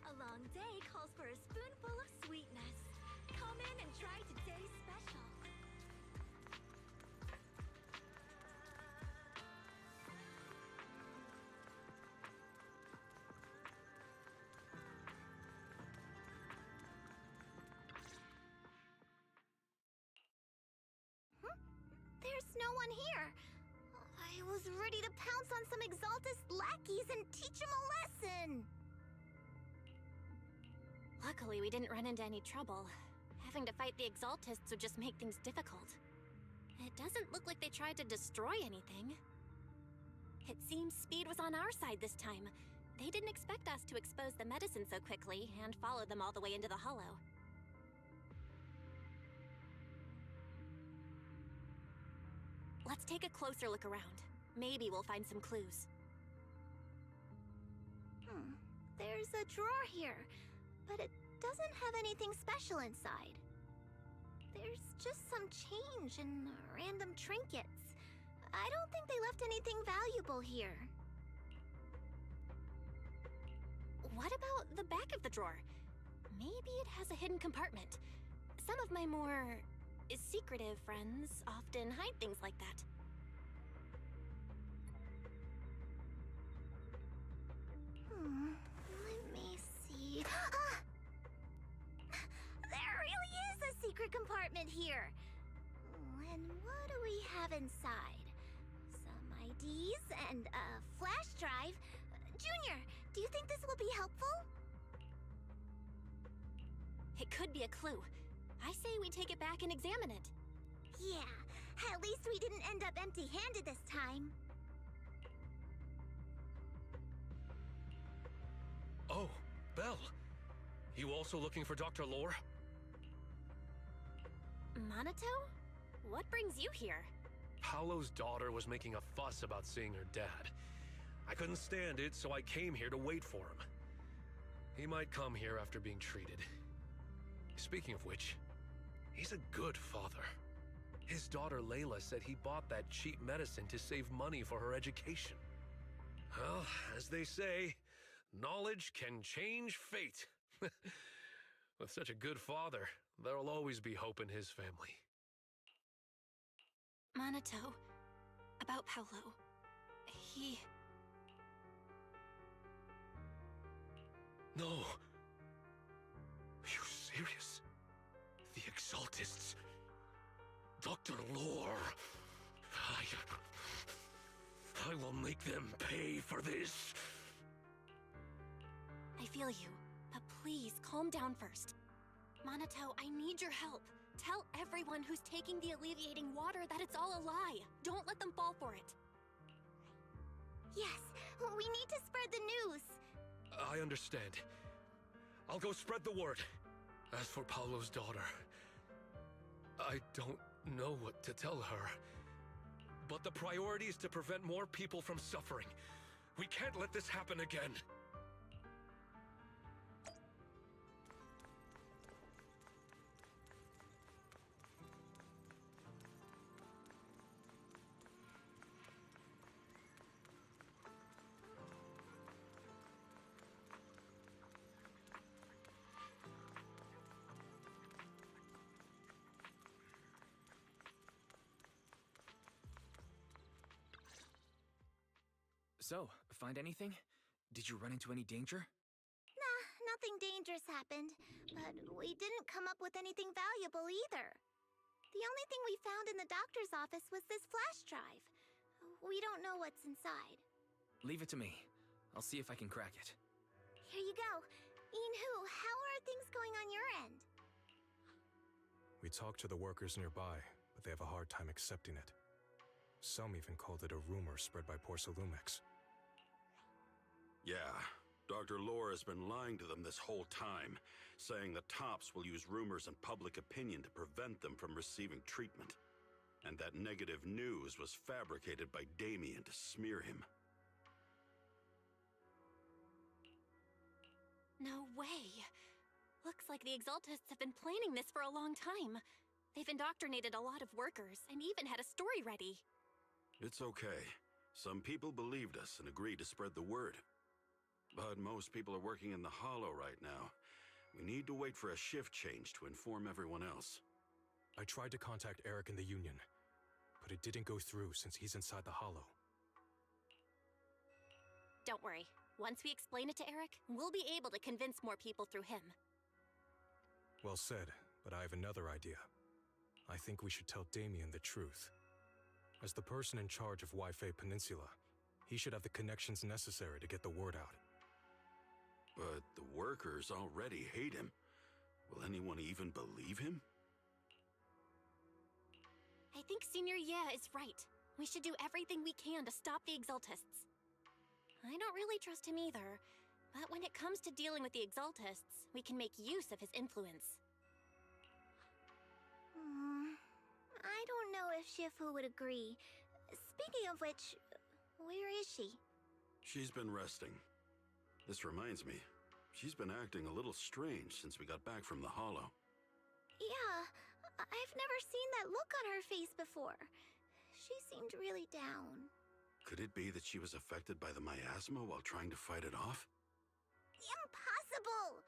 A long day calls for a spoonful of sweetness. Come in and try today's special. There's no one here. I was ready to pounce on some Exaltist lackeys and teach them a lesson. Luckily, we didn't run into any trouble. Having to fight the Exaltists would just make things difficult. It doesn't look like they tried to destroy anything. It seems speed was on our side this time. They didn't expect us to expose the medicine so quickly and follow them all the way into the hollow. Let's take a closer look around. Maybe we'll find some clues. There's a drawer here, but it doesn't have anything special inside. There's just some change and random trinkets. I don't think they left anything valuable here. What about the back of the drawer? Maybe it has a hidden compartment. Some of my more secretive friends often hide things like that. Let me see. There really is a secret compartment here. And what do we have inside? Some IDs and a flash drive. Junior, do you think this will be helpful? It could be a clue. I say we take it back and examine it. Yeah, at least we didn't end up empty-handed this time. Oh, Belle. You also looking for Dr. Lore? Minato? What brings you here? Paolo's daughter was making a fuss about seeing her dad. I couldn't stand it, so I came here to wait for him. He might come here after being treated. Speaking of which, he's a good father. His daughter Layla said he bought that cheap medicine to save money for her education. Well, as they say, knowledge can change fate. With such a good father, there'll always be hope in his family. Minato, about Paolo. He... No. Are you serious? The Exaltists. Dr. Lore. I will make them pay for this. I feel you, but please calm down first. Minato, I need your help. Tell everyone who's taking the alleviating water that it's all a lie. Don't let them fall for it. Yes, we need to spread the news. I understand. I'll go spread the word. As for Paolo's daughter, I don't know what to tell her. But the priority is to prevent more people from suffering. We can't let this happen again. So, find anything? Did you run into any danger? Nah, nothing dangerous happened, but we didn't come up with anything valuable either. The only thing we found in the doctor's office was this flash drive. We don't know what's inside. Leave it to me. I'll see if I can crack it. Here you go. Inhu, how are things going on your end? We talked to the workers nearby, but they have a hard time accepting it. Some even called it a rumor spread by Porcelumex. Yeah, Dr. Lore has been lying to them this whole time, saying the Tops will use rumors and public opinion to prevent them from receiving treatment. And that negative news was fabricated by Damien to smear him. No way. Looks like the Exaltists have been planning this for a long time. They've indoctrinated a lot of workers and even had a story ready. It's okay. Some people believed us and agreed to spread the word. But most people are working in the Hollow right now. We need to wait for a shift change to inform everyone else. I tried to contact Eric in the Union, but it didn't go through since he's inside the Hollow. Don't worry. Once we explain it to Eric, we'll be able to convince more people through him. Well said, but I have another idea. I think we should tell Damien the truth. As the person in charge of Wi-Fi Peninsula, he should have the connections necessary to get the word out. But the workers already hate him. Will anyone even believe him? I think Senior Ye is right. We should do everything we can to stop the Exaltists. I don't really trust him either. But when it comes to dealing with the Exaltists, we can make use of his influence. I don't know if Shifu would agree. Speaking of which, where is she? She's been resting. This reminds me, she's been acting a little strange since we got back from the Hollow. Yeah, I've never seen that look on her face before. She seemed really down. Could it be that she was affected by the miasma while trying to fight it off? Impossible!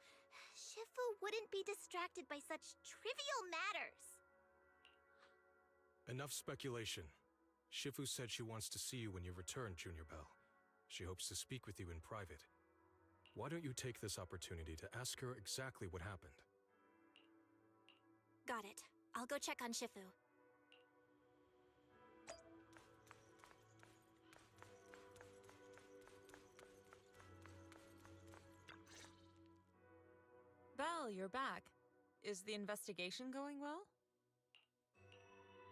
Shifu wouldn't be distracted by such trivial matters. Enough speculation. Shifu said she wants to see you when you return, Junior Bell. She hopes to speak with you in private. Why don't you take this opportunity to ask her exactly what happened? Got it. I'll go check on Shifu. Belle, you're back. Is the investigation going well?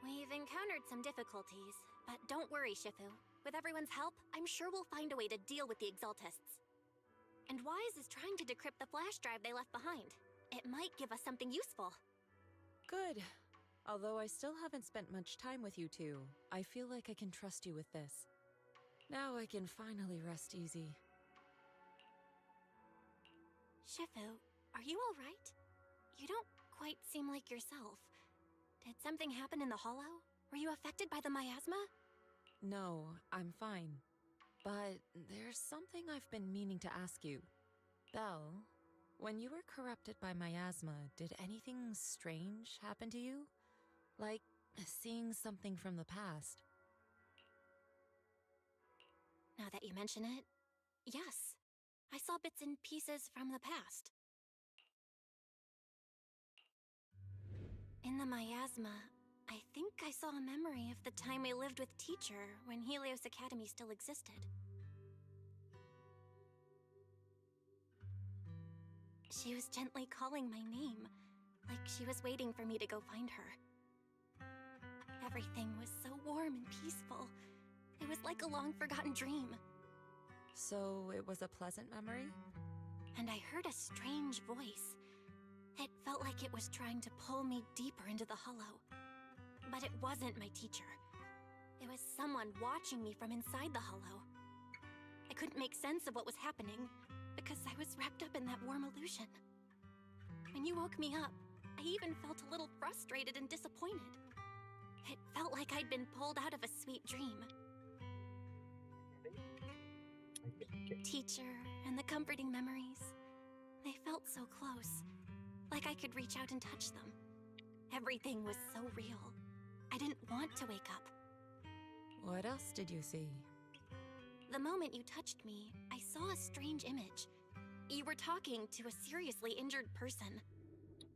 We've encountered some difficulties, but don't worry, Shifu. With everyone's help, I'm sure we'll find a way to deal with the Exaltists. And Wise is trying to decrypt the flash drive they left behind. It might give us something useful. Good. Although I still haven't spent much time with you two, I feel like I can trust you with this. Now I can finally rest easy. Shifu, are you alright? You don't quite seem like yourself. Did something happen in the Hollow? Were you affected by the miasma? No, I'm fine. But there's something I've been meaning to ask you. Belle, when you were corrupted by miasma, did anything strange happen to you? Like seeing something from the past? Now that you mention it, yes. I saw bits and pieces from the past. In the miasma, I think I saw a memory of the time I lived with Teacher when Helios Academy still existed. She was gently calling my name, like she was waiting for me to go find her. Everything was so warm and peaceful. It was like a long-forgotten dream. So it was a pleasant memory? And I heard a strange voice. It felt like it was trying to pull me deeper into the Hollow. But it wasn't my teacher. It was someone watching me from inside the Hollow. I couldn't make sense of what was happening, because I was wrapped up in that warm illusion. When you woke me up, I even felt a little frustrated and disappointed. It felt like I'd been pulled out of a sweet dream. Teacher and the comforting memories, they felt so close, like I could reach out and touch them. Everything was so real. I didn't want to wake up. What else did you see? The moment you touched me, I saw a strange image. You were talking to a seriously injured person.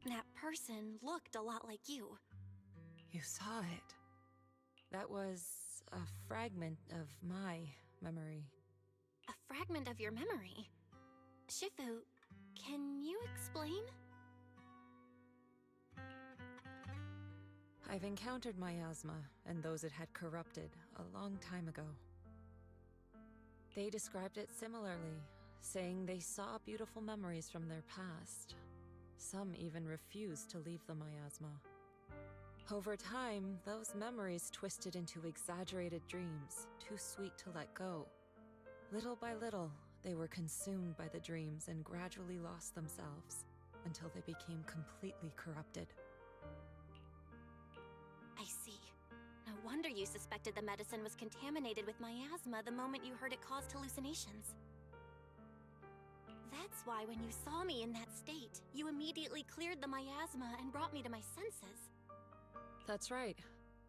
That person looked a lot like you. You saw it. That was a fragment of my memory. A fragment of your memory? Shifu, can you explain? I've encountered miasma and those it had corrupted a long time ago. They described it similarly, saying they saw beautiful memories from their past. Some even refused to leave the miasma. Over time, those memories twisted into exaggerated dreams, too sweet to let go. Little by little, they were consumed by the dreams and gradually lost themselves, until they became completely corrupted. I see. No wonder you suspected the medicine was contaminated with miasma the moment you heard it caused hallucinations. That's why when you saw me in that state, you immediately cleared the miasma and brought me to my senses. That's right.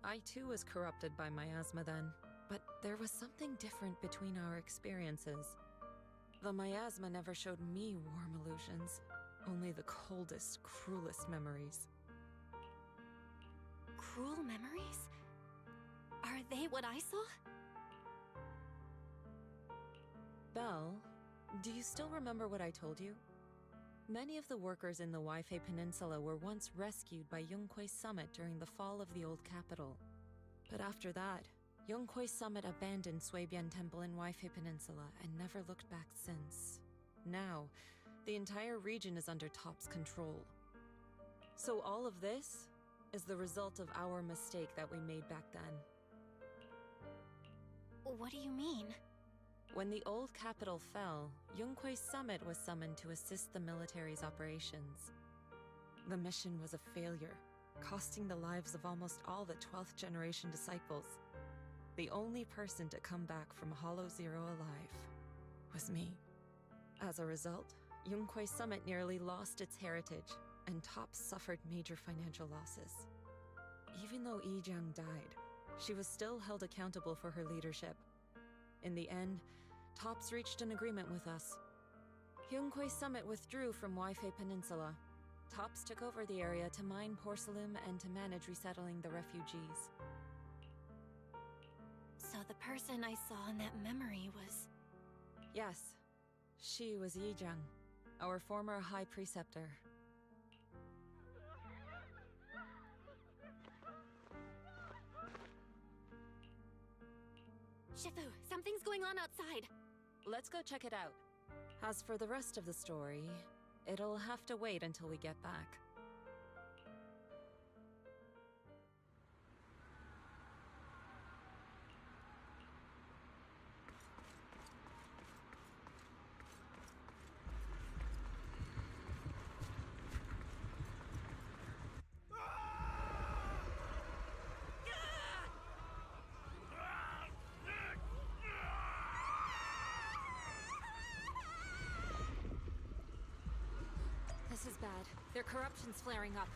I too was corrupted by miasma then, but there was something different between our experiences. The miasma never showed me warm illusions, only the coldest, cruelest memories. Cruel memories? Are they what I saw? Belle, do you still remember what I told you? Many of the workers in the Waifei Peninsula were once rescued by Yongkui's summit during the fall of the old capital. But after that, Yonghui Summit abandoned Suibian Temple in Weifei Peninsula and never looked back since. Now, the entire region is under Top's control. So all of this is the result of our mistake that we made back then. What do you mean? When the old capital fell, Yonghui Summit was summoned to assist the military's operations. The mission was a failure, costing the lives of almost all the 12th generation disciples. The only person to come back from Hollow Zero alive was me. As a result, Yonghui Summit nearly lost its heritage, and Tops suffered major financial losses. Even though Yijiang died, she was still held accountable for her leadership. In the end, Tops reached an agreement with us. Yonghui Summit withdrew from Weifei Peninsula. Tops took over the area to mine porcelain and to manage resettling the refugees. So the person I saw in that memory was... Yes, she was Yijiang, our former High Preceptor. Shifu, something's going on outside. Let's go check it out. As for the rest of the story, it'll have to wait until we get back. This is bad. Their corruption's flaring up.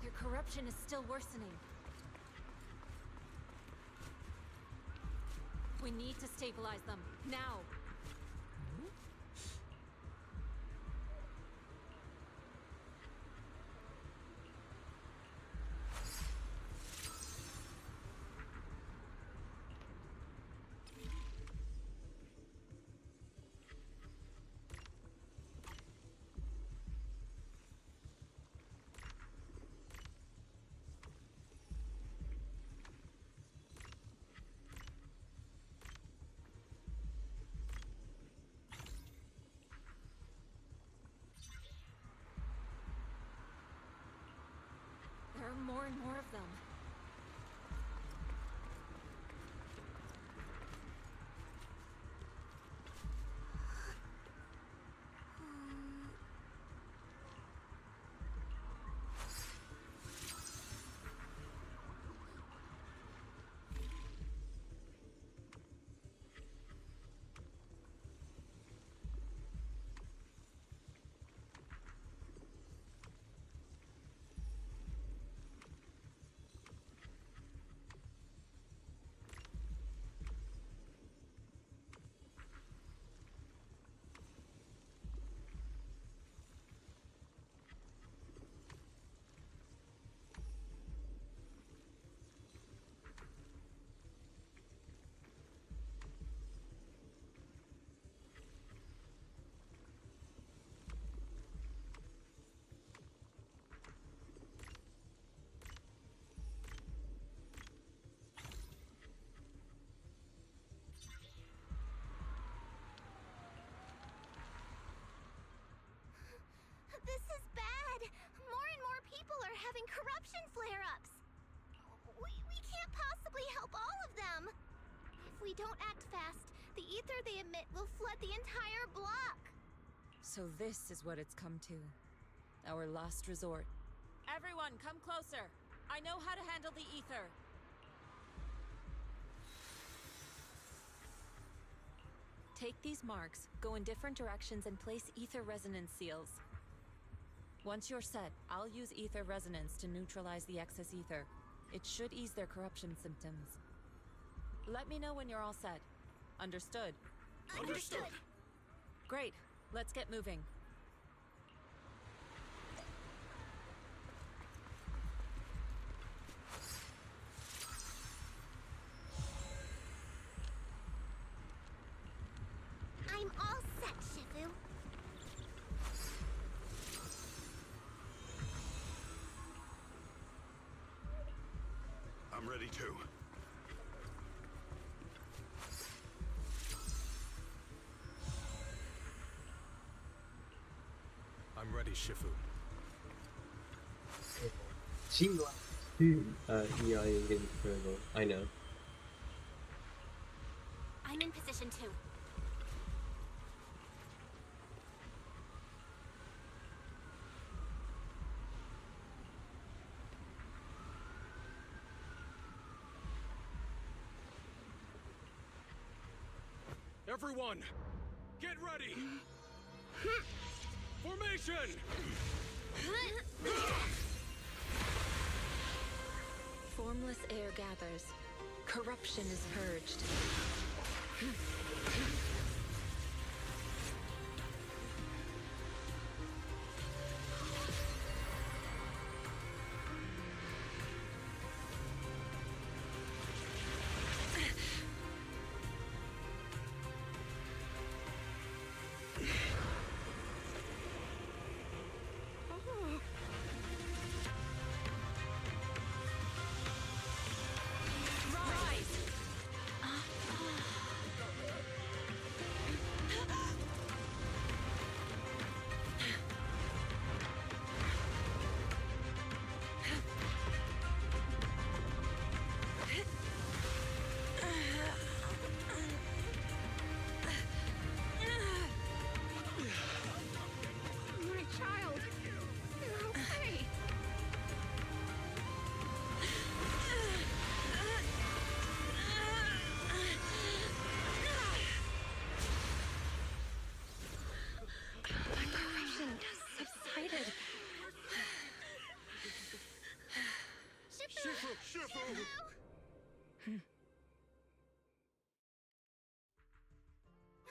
Their corruption is still worsening. We need to stabilize them, now! There are more and more of them. This is bad! More and more people are having corruption flare-ups! We can't possibly help all of them! If we don't act fast, the ether they emit will flood the entire block! So this is what it's come to. Our last resort. Everyone, come closer! I know how to handle the ether! Take these marks, go in different directions, and place ether resonance seals. Once you're set, I'll use ether resonance to neutralize the excess ether. It should ease their corruption symptoms. Let me know when you're all set. Understood? Understood. Great. Let's get moving. I'm all set, Shifu. I'm ready too. I'm ready, Shifu. She likes to yeah, I'm getting approval. I know. I'm in position 2. Everyone, get ready! Formation! Formless air gathers. Corruption is purged.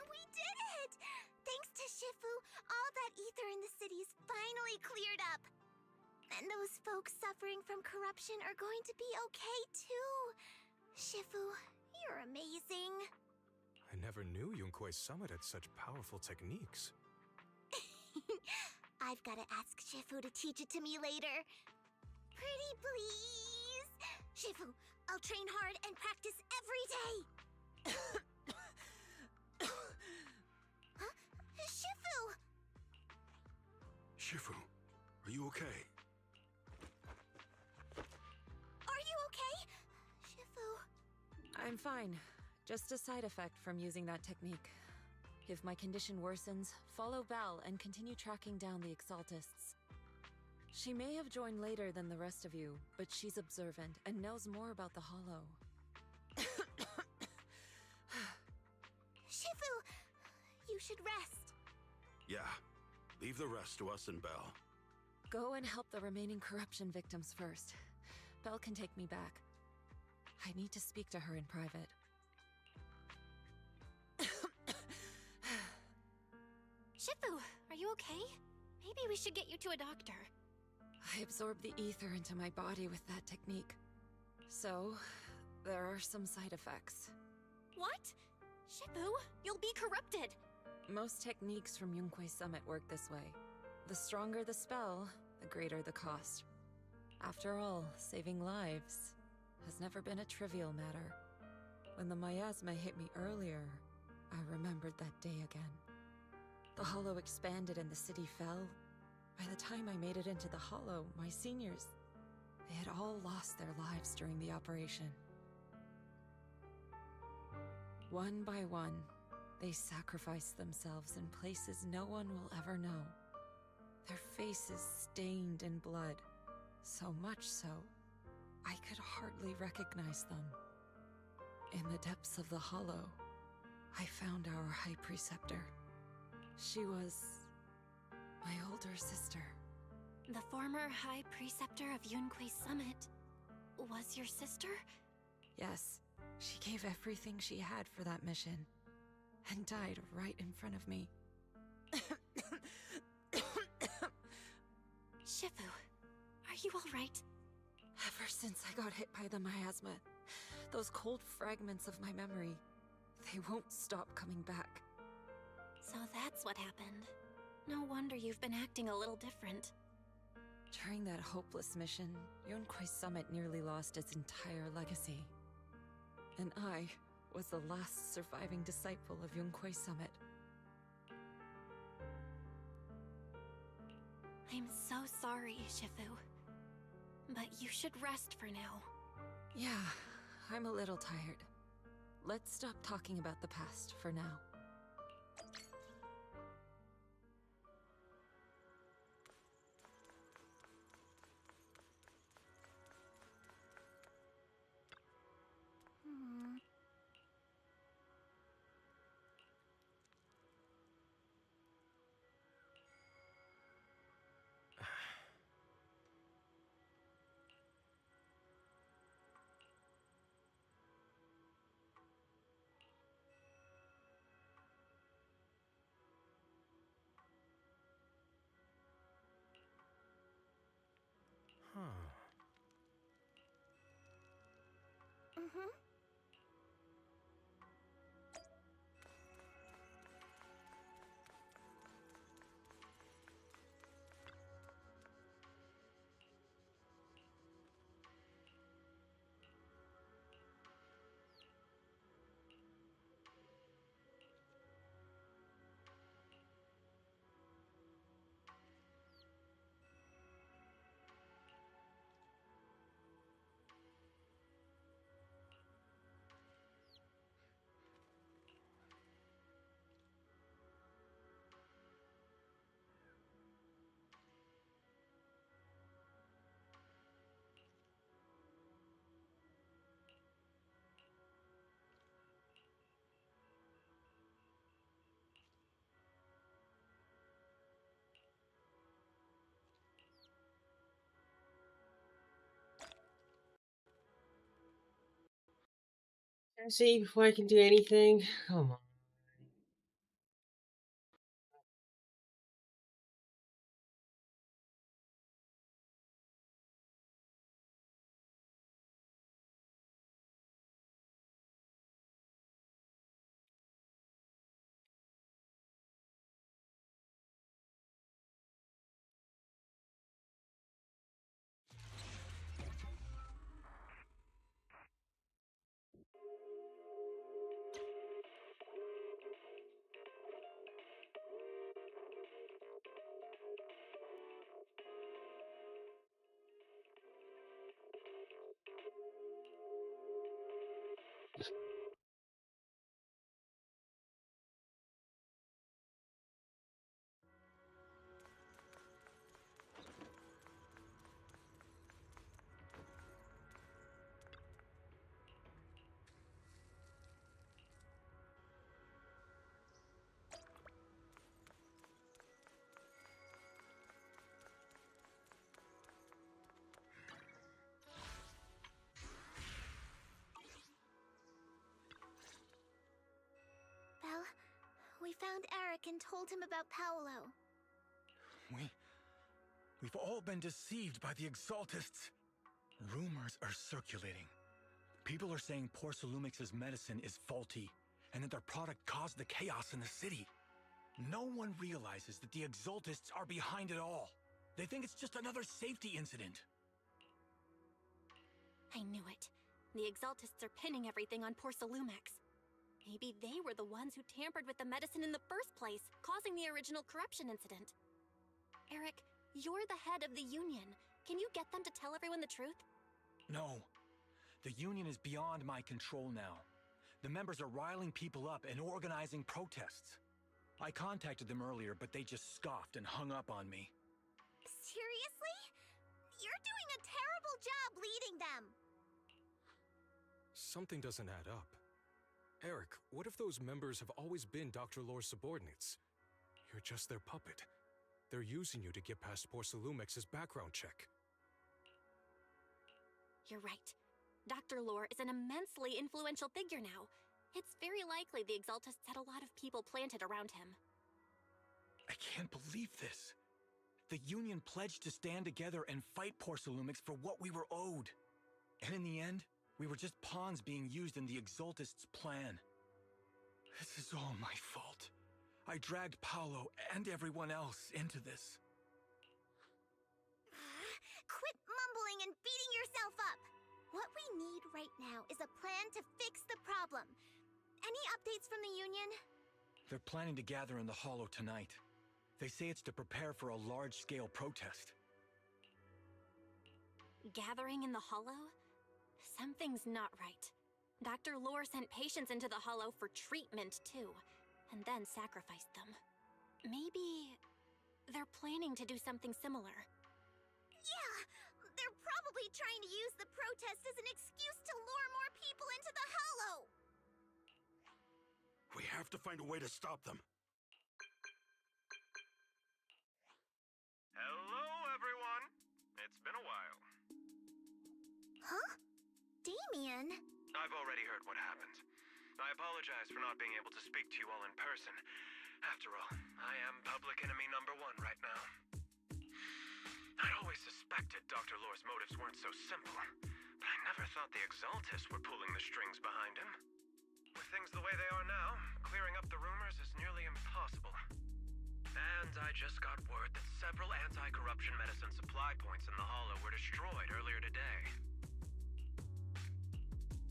We did it! Thanks to Shifu, all that ether in the city's finally cleared up. And those folks suffering from corruption are going to be okay too. Shifu, you're amazing. I never knew Yunkwei Summit had such powerful techniques. I've got to ask Shifu to teach it to me later. Pretty please? Shifu, I'll train hard and practice every day. Huh? Shifu! Shifu, are you okay? Are you okay? Shifu. I'm fine. Just a side effect from using that technique. If my condition worsens, follow Belle and continue tracking down the Exaltists. She may have joined later than the rest of you, but she's observant and knows more about the Hollow. Shifu, you should rest. Yeah. Leave the rest to us and Belle. Go and help the remaining corruption victims first. Belle can take me back. I need to speak to her in private. Shifu, are you okay? Maybe we should get you to a doctor. I absorbed the ether into my body with that technique. So, there are some side effects. What? Shifu, you'll be corrupted. Most techniques from Yunkwei Summit work this way. The stronger the spell, the greater the cost. After all, saving lives has never been a trivial matter. When the miasma hit me earlier, I remembered that day again. The Hollow expanded and the city fell. By the time I made it into the Hollow, my seniors, they had all lost their lives during the operation. One by one, they sacrificed themselves in places no one will ever know. Their faces stained in blood, so much so, I could hardly recognize them. In the depths of the Hollow, I found our High Preceptor. She was my older sister. The former High Preceptor of Yunque's Summit was your sister? Yes, she gave everything she had for that mission, and died right in front of me. Shifu, are you alright? Ever since I got hit by the miasma, those cold fragments of my memory, they won't stop coming back. So that's what happened. No wonder you've been acting a little different. During that hopeless mission, Yunque's Summit nearly lost its entire legacy. And I was the last surviving disciple of Yunque's Summit. I'm so sorry, Shifu. But you should rest for now. Yeah, I'm a little tired. Let's stop talking about the past for now. See, before I can do anything, come on. Well, we found Eric and told him about Paolo. We've all been deceived by the Exaltists. Rumors are circulating. People are saying Porcelumix's medicine is faulty, and that their product caused the chaos in the city. No one realizes that the Exaltists are behind it all. They think it's just another safety incident. I knew it. The Exaltists are pinning everything on Porcelumix. Maybe they were the ones who tampered with the medicine in the first place, causing the original corruption incident. Eric, you're the head of the Union. Can you get them to tell everyone the truth? No. The Union is beyond my control now. The members are riling people up and organizing protests. I contacted them earlier, but they just scoffed and hung up on me. Seriously? You're doing a terrible job leading them! Something doesn't add up. Eric, what if those members have always been Dr. Lore's subordinates? You're just their puppet. They're using you to get past Porcelumex's background check. You're right. Dr. Lore is an immensely influential figure now. It's very likely the Exaltists had a lot of people planted around him. I can't believe this. The Union pledged to stand together and fight Porcelumix for what we were owed. And in the end, we were just pawns being used in the Exaltists' plan. This is all my fault. I dragged Paolo and everyone else into this. Quit mumbling and beating yourself up! What we need right now is a plan to fix the problem. Any updates from the Union? They're planning to gather in the Hollow tonight. They say it's to prepare for a large-scale protest. Gathering in the Hollow? Something's not right. Dr. Lore sent patients into the Hollow for treatment, too, and then sacrificed them. Maybe they're planning to do something similar. Yeah! They're probably trying to use the protest as an excuse to lure more people into the Hollow! We have to find a way to stop them. Hello, everyone. It's been a while. Huh? Damien? I've already heard what happened. I apologize for not being able to speak to you all in person. After all, I am public enemy #1 right now. I'd always suspected Dr. Lore's motives weren't so simple, but I never thought the Exaltists were pulling the strings behind him. With things the way they are now, clearing up the rumors is nearly impossible. And I just got word that several anti-corruption medicine supply points in the Hollow were destroyed earlier today.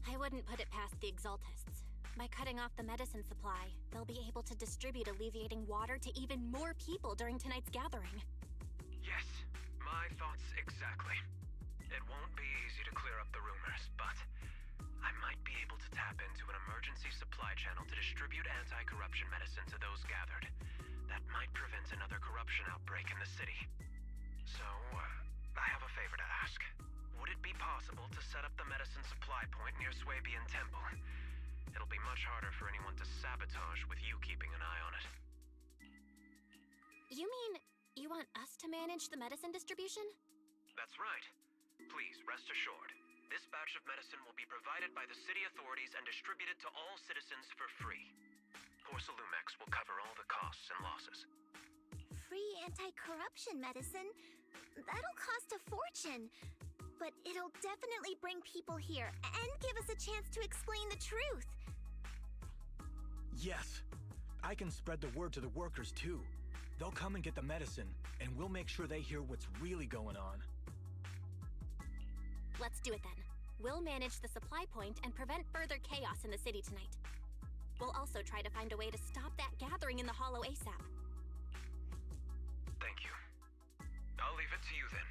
I wouldn't put it past the Exaltists. By cutting off the medicine supply, they'll be able to distribute alleviating water to even more people during tonight's gathering. Yes, my thoughts exactly. It won't be easy to clear up the rumors, but I might be able to tap into an emergency supply channel to distribute anti-corruption medicine to those gathered. That might prevent another corruption outbreak in the city. So, I have a favor to ask. Would it be possible to set up the medicine supply point near Swabian Temple? It'll be much harder for anyone to sabotage with you keeping an eye on it. You mean you want us to manage the medicine distribution? That's right. Please, rest assured. This batch of medicine will be provided by the city authorities and distributed to all citizens for free. Porcelumex will cover all the costs and losses. Free anti-corruption medicine? That'll cost a fortune. But it'll definitely bring people here and give us a chance to explain the truth. Yes. I can spread the word to the workers, too. They'll come and get the medicine, and we'll make sure they hear what's really going on. Let's do it then. We'll manage the supply point and prevent further chaos in the city tonight. We'll also try to find a way to stop that gathering in the Hollow ASAP. Thank you. I'll leave it to you then,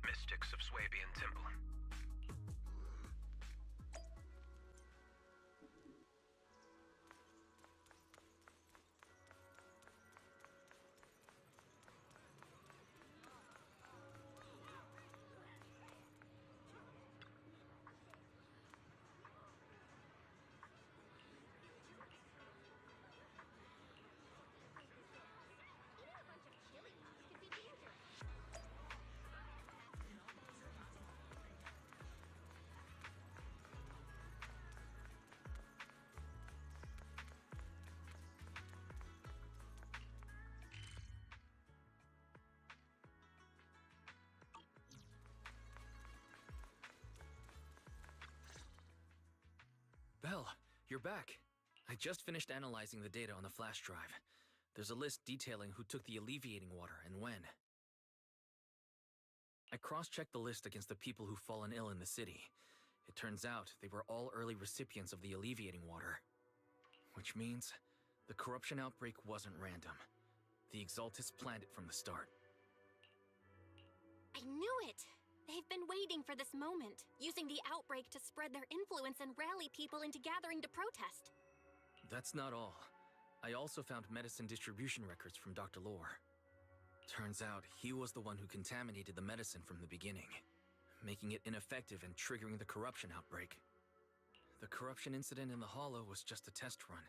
Mystics of Swabian Temple. Belle, you're back. I just finished analyzing the data on the flash drive. There's a list detailing who took the alleviating water and when. I cross-checked the list against the people who've fallen ill in the city. It turns out they were all early recipients of the alleviating water. Which means the corruption outbreak wasn't random. The Exaltists planned it from the start. I knew it! They've been waiting for this moment, using the outbreak to spread their influence and rally people into gathering to protest. That's not all. I also found medicine distribution records from Dr. Lore. Turns out he was the one who contaminated the medicine from the beginning, making it ineffective and triggering the corruption outbreak. The corruption incident in the Hollow was just a test run.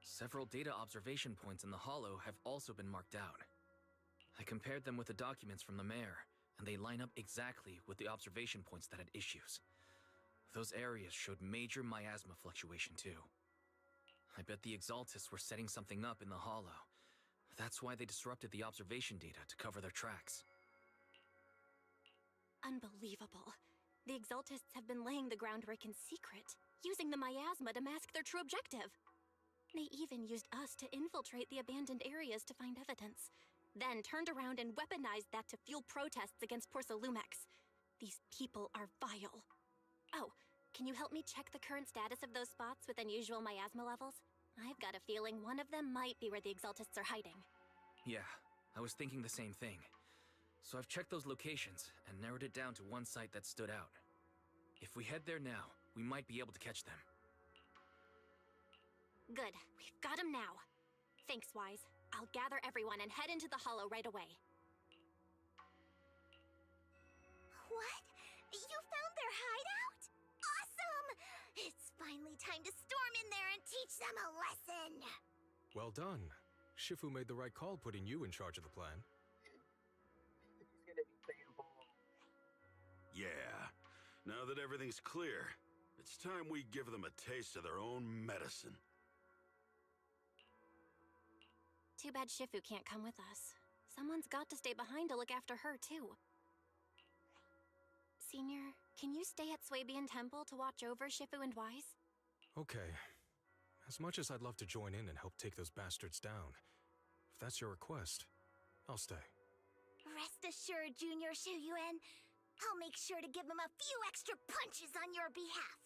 Several data observation points in the Hollow have also been marked out. I compared them with the documents from the mayor, and they line up exactly with the observation points that had issues. Those areas showed major miasma fluctuation too. I bet the Exaltists were setting something up in the Hollow. That's why they disrupted the observation data to cover their tracks. Unbelievable. The Exaltists have been laying the groundwork in secret, using the miasma to mask their true objective. They even used us to infiltrate the abandoned areas to find evidence, then turned around and weaponized that to fuel protests against Porcelumex. These people are vile. Oh, can you help me check the current status of those spots with unusual miasma levels? I've got a feeling one of them might be where the Exaltists are hiding. Yeah, I was thinking the same thing. So I've checked those locations and narrowed it down to one site that stood out. If we head there now, we might be able to catch them. Good, we've got them now. Thanks, Wise. I'll gather everyone and head into the Hollow right away. What? You found their hideout? Awesome! It's finally time to storm in there and teach them a lesson! Well done. Shifu made the right call putting you in charge of the plan. Yeah. Now that everything's clear, it's time we give them a taste of their own medicine. Too bad Shifu can't come with us. Someone's got to stay behind to look after her, too. Senior, can you stay at Swabian Temple to watch over Shifu and Wise? Okay. As much as I'd love to join in and help take those bastards down, if that's your request, I'll stay. Rest assured, Junior Shuyuan, I'll make sure to give them a few extra punches on your behalf.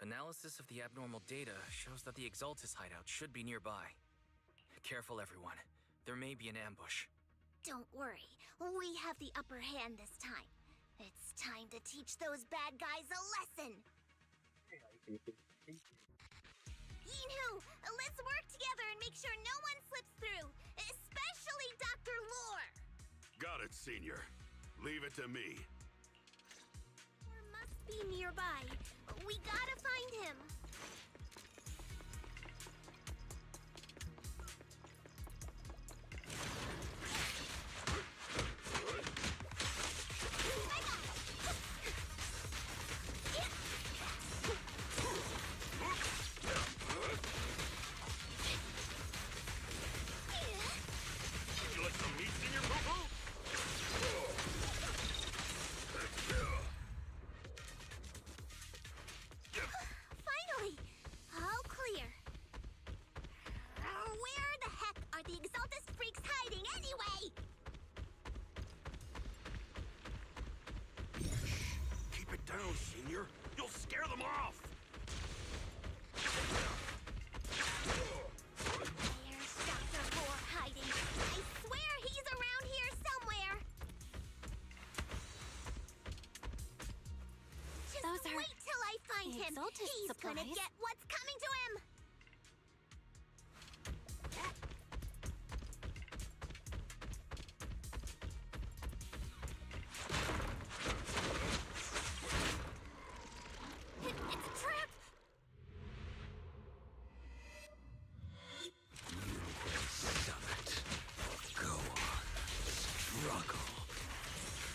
Analysis of the abnormal data shows that the Exaltis hideout should be nearby. Careful, everyone. There may be an ambush. Don't worry, we have the upper hand this time. It's time to teach those bad guys a lesson. Yinhu, let's work together and make sure no one slips through, especially Dr. Lore. Got it, Senior. Leave it to me. Lore must be nearby. We gotta find him. You like some meat, Senior Poo-Poo? Finally! All clear. Where the heck are the Exaltus freaks hiding anyway? Keep it down, Senior. You'll scare them off. Where's Dr. Lore hiding? I swear he's around here somewhere. Just Those are wait till I find the him. Exaltus He's gonna supplies. get what's coming to him. It's a trap. Summit. Go on. Struggle.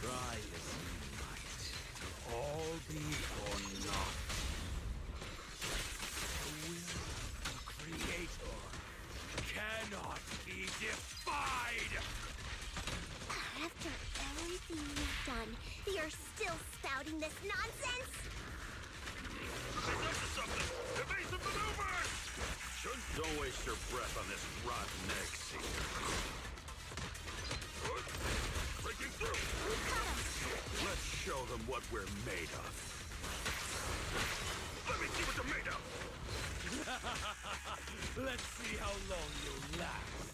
Try as you might. It'll all be for naught. The will of the Creator cannot be defied! After everything you've done, you're still spouting this nonsense? He's up to something! Evasive maneuvers! Don't waste your breath on this rotten egg, Senior. Breaking through! Let's show them what we're made of. Let me see what you're made of! Let's see how long you'll last.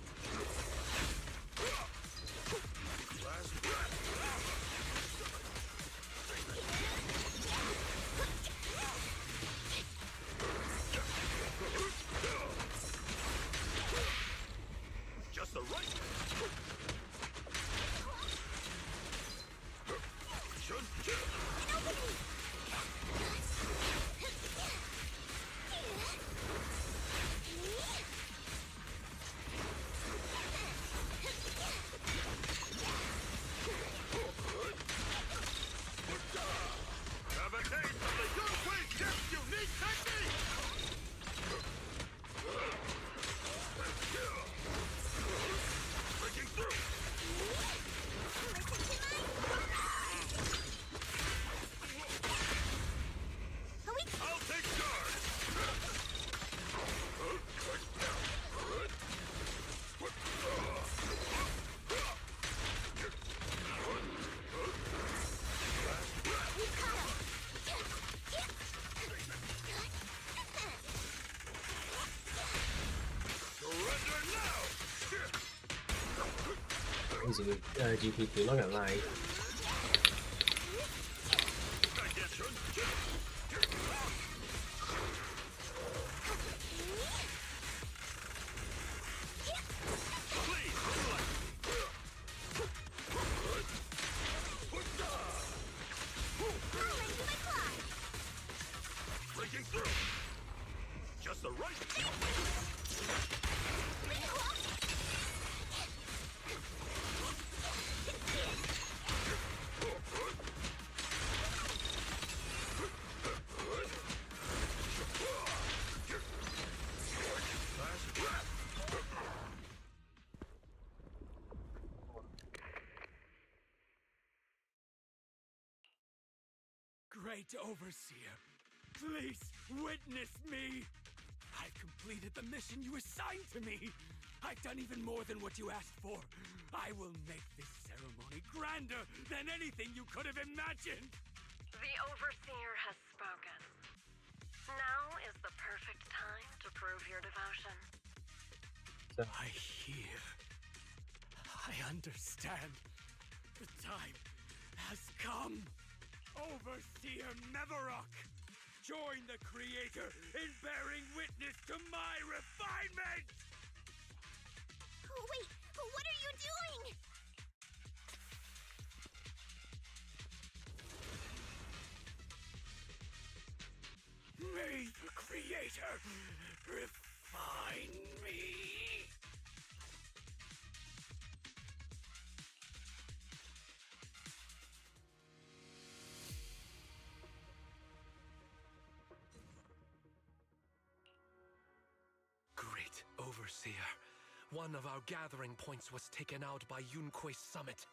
Last breath! easy with GP2, not gonna lie. Just the right. Great Overseer, please witness me! I've completed the mission you assigned to me! I've done even more than what you asked for! I will make this ceremony grander than anything you could have imagined! The Overseer has spoken. Now is the perfect time to prove your devotion. I hear. I understand. The time has come. Overseer Mevarok, join the Creator in bearing witness to my refinement! Wait, what are you doing? May the Creator refine me! Great Overseer, one of our gathering points was taken out by Yunque's summit.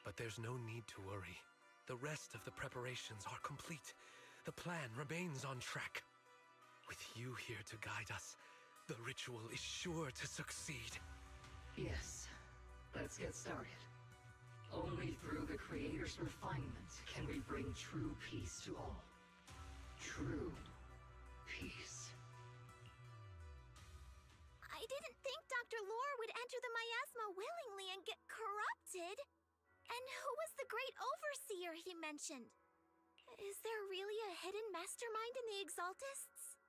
But there's no need to worry. The rest of the preparations are complete. The plan remains on track. With you here to guide us, the ritual is sure to succeed. Yes, let's get started. Only through the Creator's refinement can we bring true peace to all. True peace. I didn't think Dr. Lore would enter the miasma willingly and get corrupted. And who was the great overseer he mentioned? Is there really a hidden mastermind in the Exaltists?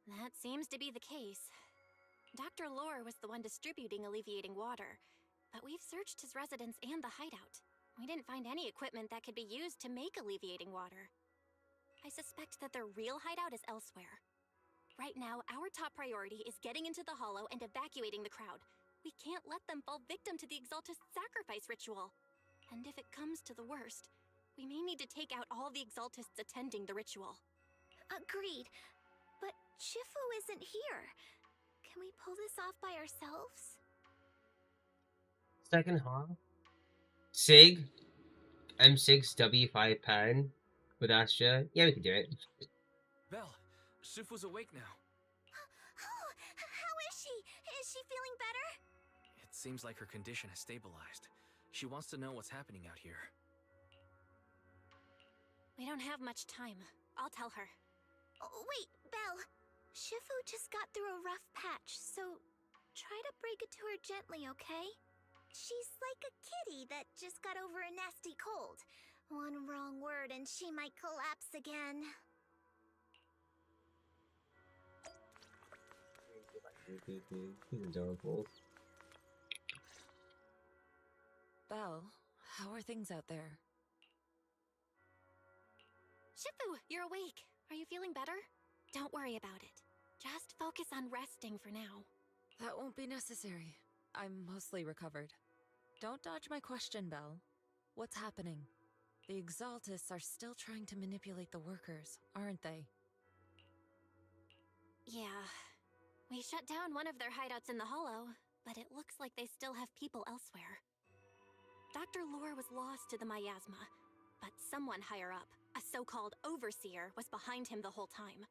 That seems to be the case. Dr. Lore was the one distributing alleviating water, but we've searched his residence and the hideout. We didn't find any equipment that could be used to make alleviating water. I suspect that their real hideout is elsewhere. Right now, our top priority is getting into the Hollow and evacuating the crowd. We can't let them fall victim to the Exaltist sacrifice ritual. And if it comes to the worst, we may need to take out all the Exaltists attending the ritual. Agreed. But Shifu isn't here. Can we pull this off by ourselves? Second half. Sig, M6W5 pen with Astra. Yeah, we can do it. Belle, Shifu's awake now. Oh, how is she? Is she feeling better? It seems like her condition has stabilized. She wants to know what's happening out here. We don't have much time. I'll tell her. Oh, wait, Belle. Shifu just got through a rough patch, so try to break it to her gently, okay? She's like a kitty that just got over a nasty cold. One wrong word and she might collapse again. He's adorable. Belle, how are things out there? Shifu, you're awake. Are you feeling better? Don't worry about it. Just focus on resting for now. That won't be necessary. I'm mostly recovered. Don't dodge my question, Belle. What's happening? The Exaltists are still trying to manipulate the workers, aren't they? Yeah. We shut down one of their hideouts in the Hollow, but it looks like they still have people elsewhere. Dr. Lore was lost to the miasma, but someone higher up, a so-called overseer, was behind him the whole time.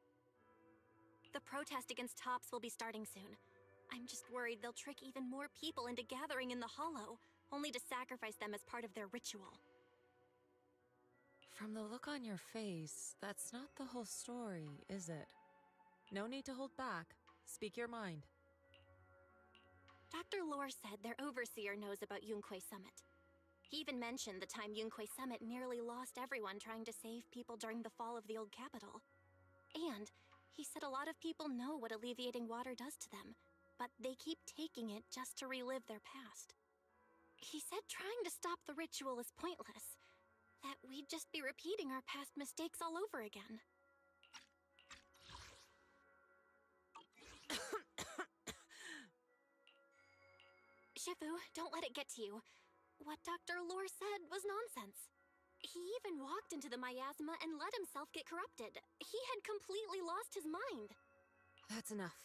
The protest against Tops will be starting soon. I'm just worried they'll trick even more people into gathering in the Hollow, only to sacrifice them as part of their ritual. From the look on your face, that's not the whole story, is it? No need to hold back. Speak your mind. Dr. Lore said their overseer knows about Yunquay Summit. He even mentioned the time Yunquay Summit nearly lost everyone trying to save people during the fall of the old capital. And he said a lot of people know what alleviating water does to them, but they keep taking it just to relive their past. He said trying to stop the ritual is pointless, that we'd just be repeating our past mistakes all over again. Shifu, don't let it get to you. What Dr. Lore said was nonsense. He even walked into the miasma and let himself get corrupted. He had completely lost his mind. That's enough.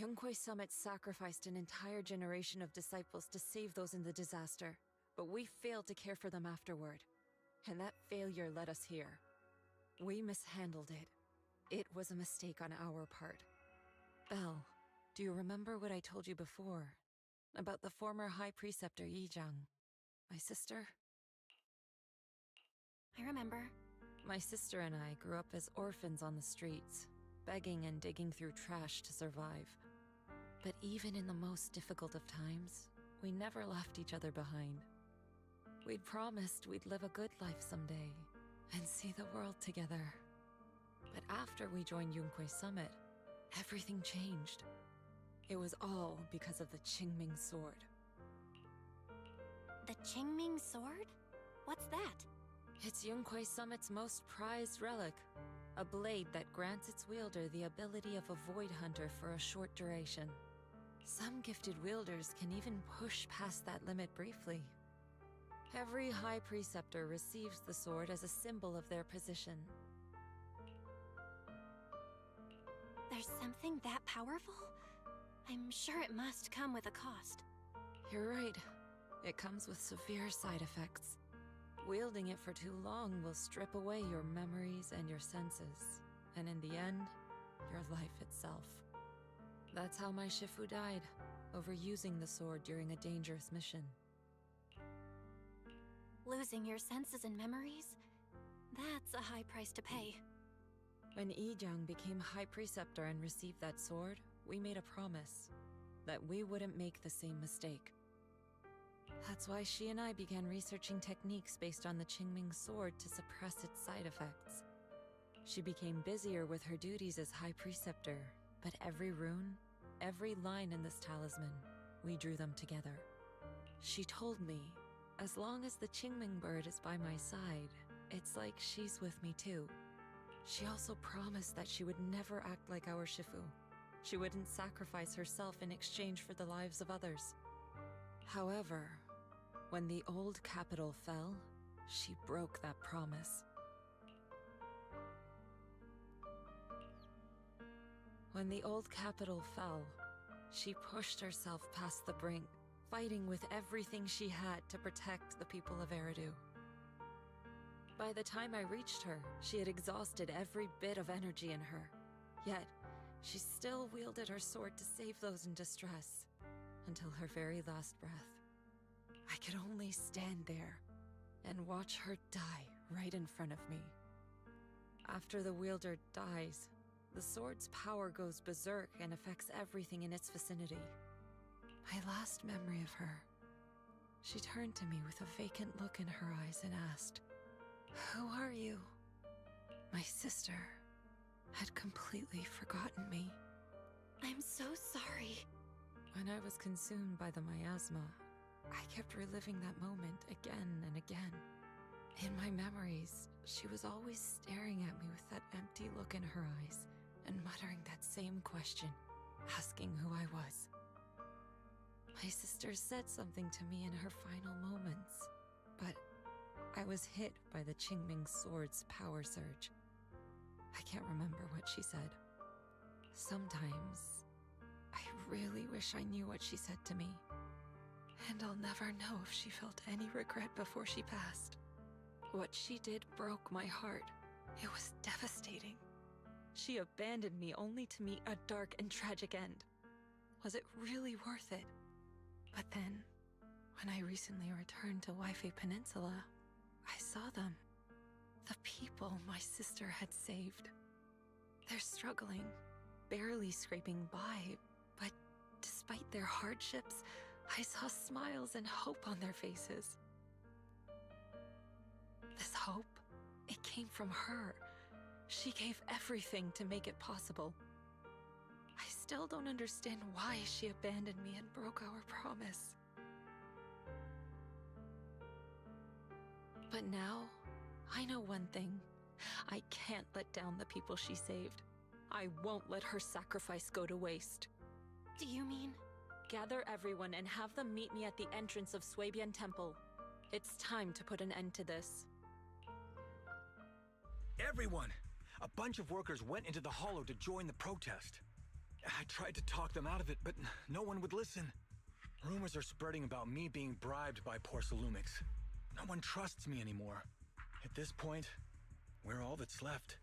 Yunquay Summit sacrificed an entire generation of disciples to save those in the disaster, but we failed to care for them afterward. And that failure led us here. We mishandled it. It was a mistake on our part. Belle, do you remember what I told you before? About the former High Preceptor Yijang, my sister? I remember. My sister and I grew up as orphans on the streets, begging and digging through trash to survive. But even in the most difficult of times, we never left each other behind. We'd promised we'd live a good life someday, and see the world together. But after we joined Yunquay Summit, everything changed. It was all because of the Qingming Sword. The Qingming Sword? What's that? It's Yunquay Summit's most prized relic. A blade that grants its wielder the ability of a Void Hunter for a short duration. Some gifted wielders can even push past that limit briefly. Every High Preceptor receives the sword as a symbol of their position. There's something that powerful? I'm sure it must come with a cost. You're right. It comes with severe side effects. Wielding it for too long will strip away your memories and your senses, and in the end, your life itself. That's how my Shifu died, overusing the sword during a dangerous mission. Losing your senses and memories? That's a high price to pay. When Yijang became High Preceptor and received that sword, we made a promise that we wouldn't make the same mistake. That's why she and I began researching techniques based on the Qingming Sword to suppress its side effects. She became busier with her duties as High Preceptor, but every rune, every line in this talisman, we drew them together. She told me, as long as the Qingming bird is by my side, it's like she's with me too. She also promised that she would never act like our Shifu. She wouldn't sacrifice herself in exchange for the lives of others. However, when the old capital fell, she broke that promise. When the old capital fell, she pushed herself past the brink, fighting with everything she had to protect the people of Eridu. By the time I reached her, she had exhausted every bit of energy in her. Yet, she still wielded her sword to save those in distress, until her very last breath. I could only stand there and watch her die right in front of me. After the wielder dies, the sword's power goes berserk and affects everything in its vicinity. My last memory of her, she turned to me with a vacant look in her eyes and asked, "Who are you?" My sister had completely forgotten me. I'm so sorry. When I was consumed by the miasma, I kept reliving that moment again and again. In my memories, she was always staring at me with that empty look in her eyes and muttering that same question, asking who I was. My sister said something to me in her final moments, but I was hit by the Qingming Sword's power surge. I can't remember what she said. Sometimes, I really wish I knew what she said to me. And I'll never know if she felt any regret before she passed. What she did broke my heart. It was devastating. She abandoned me only to meet a dark and tragic end. Was it really worth it? But then, when I recently returned to Waifei Peninsula, I saw them. The people my sister had saved. They're struggling, barely scraping by, but despite despite their hardships, I saw smiles and hope on their faces. This hope, it came from her. She gave everything to make it possible. I still don't understand why she abandoned me and broke our promise. But now, I know one thing. I can't let down the people she saved. I won't let her sacrifice go to waste. Do you mean? Gather everyone and have them meet me at the entrance of Swabian Temple. It's time to put an end to this. Everyone! A bunch of workers went into the hollow to join the protest. I tried to talk them out of it, but no one would listen. Rumors are spreading about me being bribed by Porcelumix. No one trusts me anymore. At this point, we're all that's left.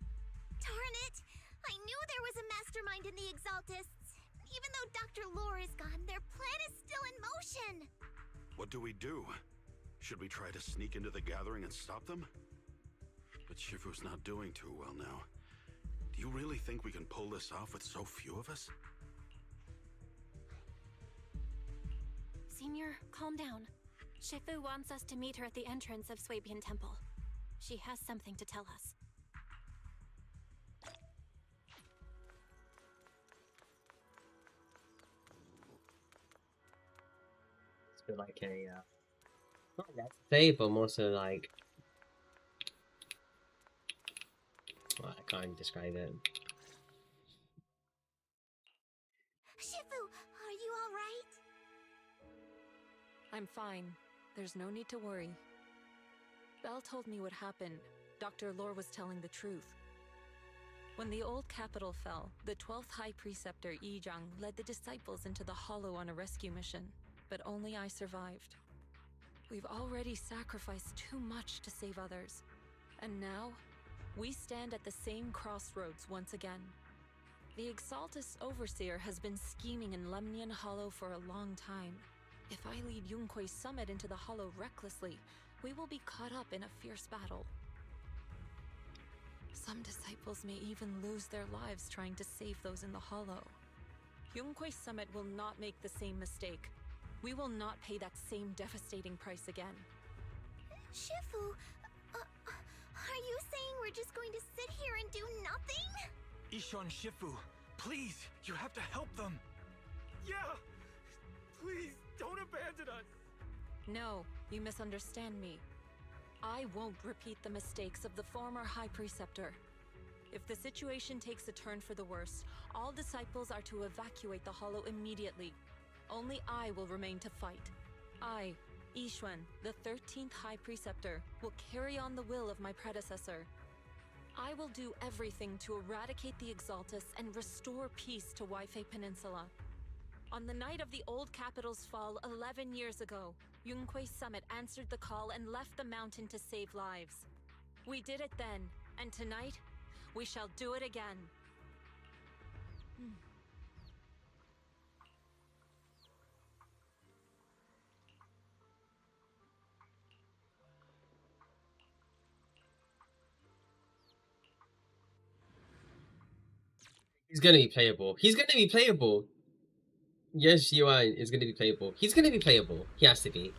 Darn it! I knew there was a mastermind in the Exaltists. Even though Dr. Lore is gone, their plan is still in motion. What do we do? Should we try to sneak into the gathering and stop them? But Shifu's not doing too well now. Do you really think we can pull this off with so few of us? Senior, calm down. Shifu wants us to meet her at the entrance of Swabian Temple. She has something to tell us. It's been like a not that say, but more so like, well, I can't describe it. Shifu, are you all right? I'm fine. There's no need to worry. Belle told me what happened. Dr. Lore was telling the truth. When the old capital fell, the 12th High Preceptor Yi Zhang led the disciples into the Hollow on a rescue mission, but only I survived. We've already sacrificed too much to save others, and now we stand at the same crossroads once again. The Exaltus Overseer has been scheming in Lemnian Hollow for a long time. If I lead Yunque's summit into the Hollow recklessly, we will be caught up in a fierce battle. Some disciples may even lose their lives trying to save those in the Hollow. Yunque's summit will not make the same mistake. We will not pay that same devastating price again. Shifu, are you saying we're just going to sit here and do nothing? Ishan Shifu, please, you have to help them. Yeah! Please, don't abandon us! No, you misunderstand me. I won't repeat the mistakes of the former High Preceptor. If the situation takes a turn for the worse, all disciples are to evacuate the Hollow immediately. Only I will remain to fight. I, Yishuan, the 13th High Preceptor, will carry on the will of my predecessor. I will do everything to eradicate the Exaltus and restore peace to Waifei Peninsula. On the night of the old capital's fall 11 years ago, Yunque's summit answered the call and left the mountain to save lives. We did it then, and tonight, we shall do it again. He's gonna be playable. He's gonna be playable. Yes, Yuan is gonna be playable. He's gonna be playable. He has to be.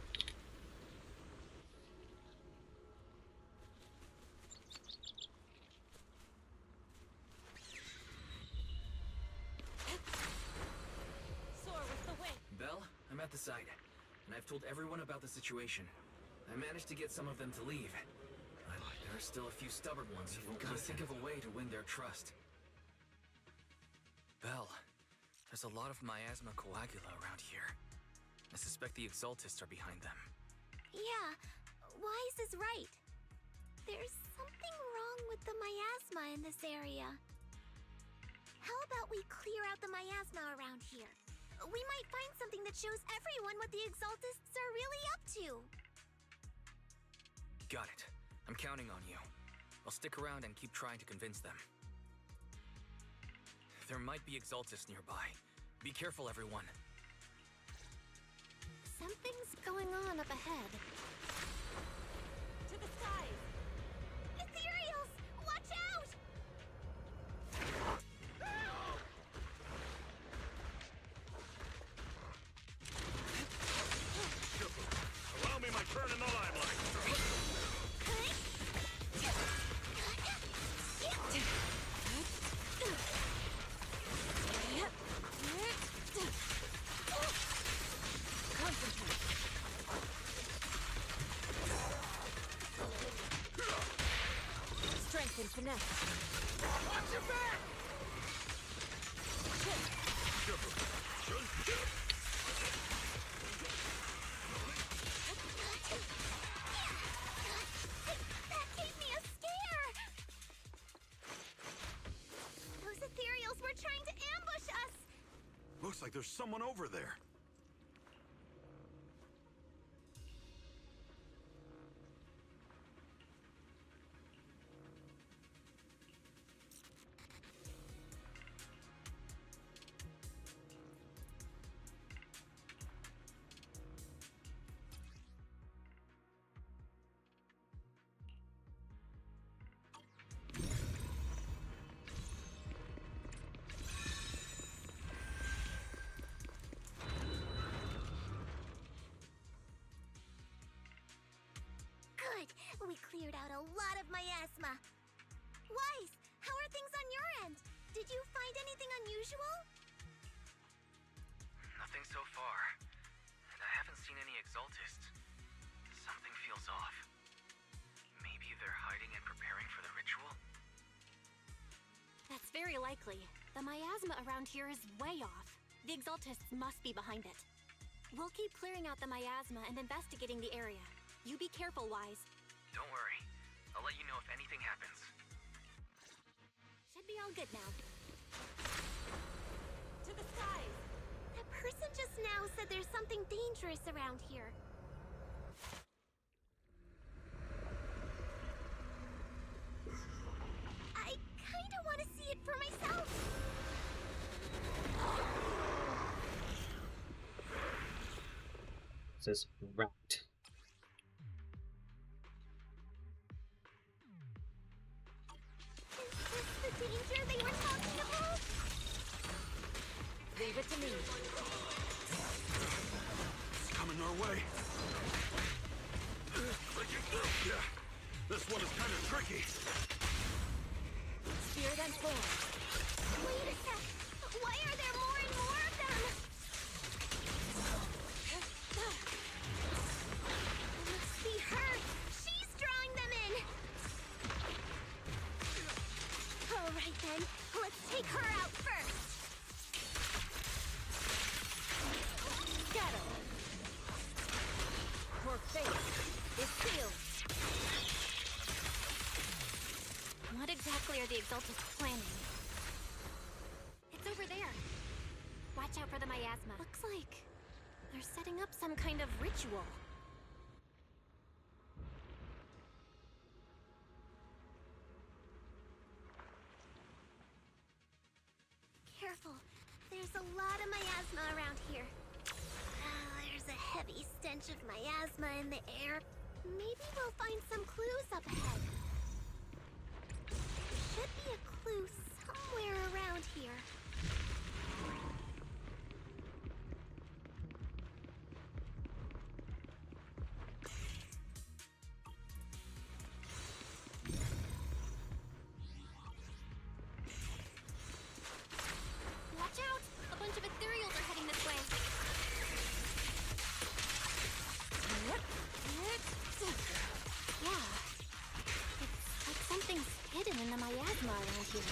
Belle, I'm at the site, and I've told everyone about the situation. I managed to get some of them to leave, but there are still a few stubborn ones who won't think of a way to win their trust. Belle, there's a lot of miasma coagula around here. I suspect the Exaltists are behind them. Yeah, Wise is right. There's something wrong with the miasma in this area. How about we clear out the miasma around here? We might find something that shows everyone what the Exaltists are really up to. Got it. I'm counting on you. I'll stick around and keep trying to convince them. There might be Exaltists nearby. Be careful, everyone. Something's going on up ahead. To the skies! Ethereals! Watch out! strength and finesse. Watch your back! That gave me a scare! Those ethereals were trying to ambush us! Looks like there's someone over there. Good! We cleared out a lot of miasma. Wise, how are things on your end? Did you find anything unusual? Nothing so far. And I haven't seen any exaltists. Something feels off. Maybe they're hiding and preparing for the ritual? That's very likely. The miasma around here is way off. The exaltists must be behind it. We'll keep clearing out the miasma and investigating the area. You be careful, Wise. Don't worry. I'll let you know if anything happens. Should be all good now. To the skies! That person just now said there's something dangerous around here. I kinda wanna see it for myself! It says rat. Is this the danger they were talking about? Leave it to me. It's coming our way. Yeah, this one is kind of tricky. Spirit and form. Wait a sec! Why are there more and more of them? It must be her! She's drawing them in! Alright then, let's take her out first! Scatter. Her face is sealed. What exactly are the exaltists planning? It's over there. Watch out for the miasma. Looks like they're setting up some kind of ritual. Careful, there's a lot of miasma around here. There's a heavy stench of miasma in the air. Maybe we'll find some clues up ahead. There should be a clue somewhere around here. Watch out! A bunch of ethereals are heading this way. Yeah. It's like something's hidden in the miasma around here.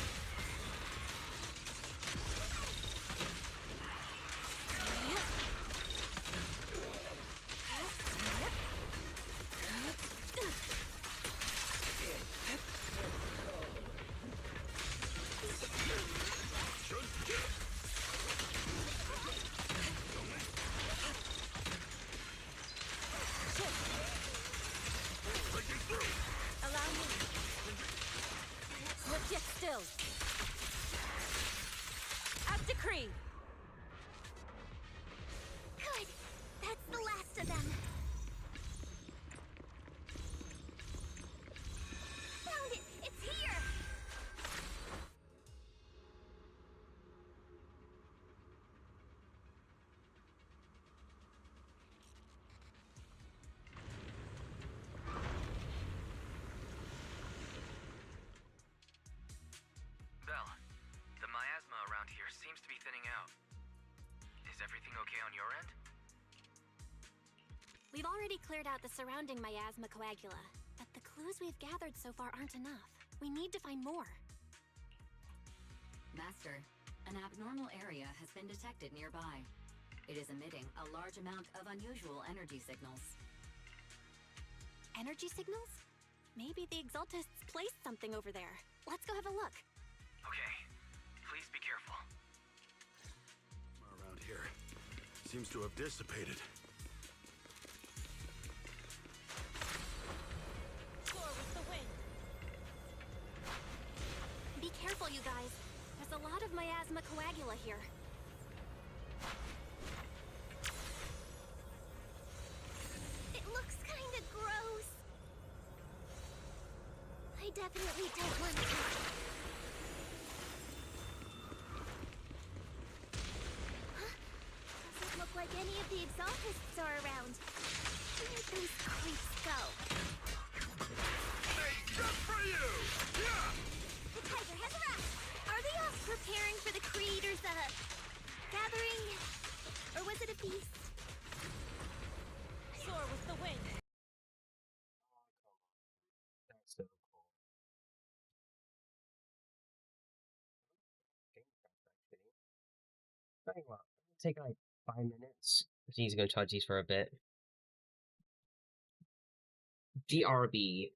Allow me. Look yet still. As decreed. Good. That's the last of them. Found it! It's here! Belle, the miasma around here seems to be thinning out. Is everything okay on your end? We've already cleared out the surrounding miasma coagula, but the clues we've gathered so far aren't enough. We need to find more. Master, an abnormal area has been detected nearby. It is emitting a large amount of unusual energy signals. Energy signals? Maybe the Exaltists placed something over there. Let's go have a look. Okay, please be careful. Around here seems to have dissipated. Soar with the wind. Be careful, you guys. There's a lot of miasma coagula here. It looks kinda gross. I definitely don't want to. Huh? Doesn't look like any of the Exaltists are around. Where'd those creeps go? Hey, just for you! Yeah! The tiger has arrived! Are they off preparing for the creators' gathering? Or was it a feast? Soar with the wind. That's so cool. Tell you what, take like 5 minutes. He's gonna charge these for a bit. GRB.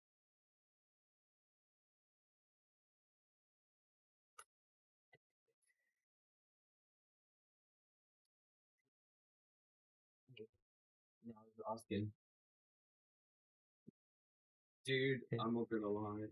No, I was asking. Dude, I'm not gonna lie.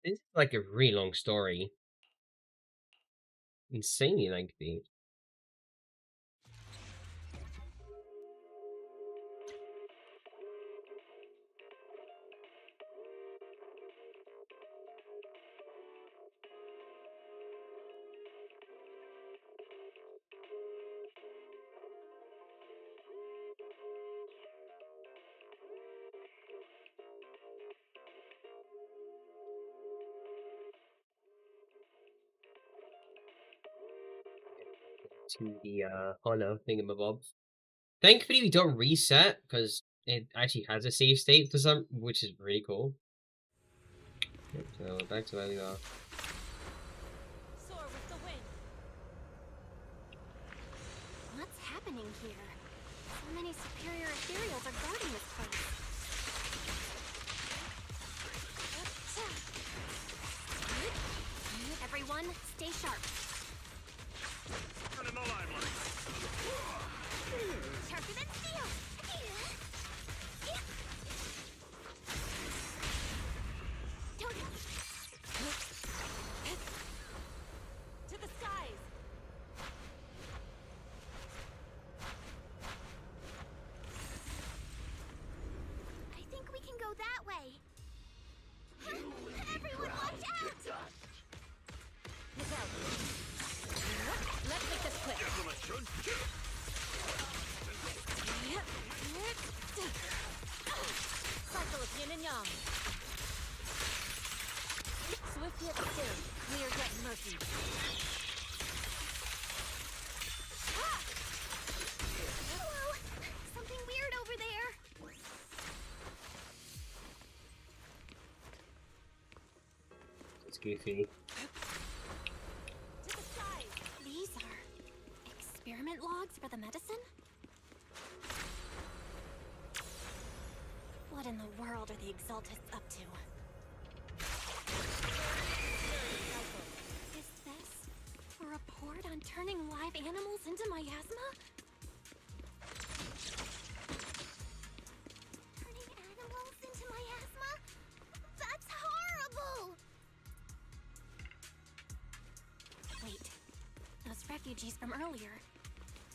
This is like a really long story. Insanely lengthy. To the hollow thingamabob. Thankfully, we don't reset because it actually has a save state for some, which is really cool. Yep, so we're back to where we are. Soar with the wind. What's happening here? So many superior ethereals are guarding this place. Everyone, stay sharp. Turn in the limelight. Sharper than steel! To the skies! I think we can go that way. Everyone watch out! Look out. Let's make this quick. Cycle of yin and yang. Swift yet still, clear yet murky. Hello! Something weird over there. It's goofy. These are experiment logs for the medicine? What in the world are the Exaltists up to? Is this a report on turning live animals into miasma? Turning animals into miasma? That's horrible! Wait, those refugees from earlier,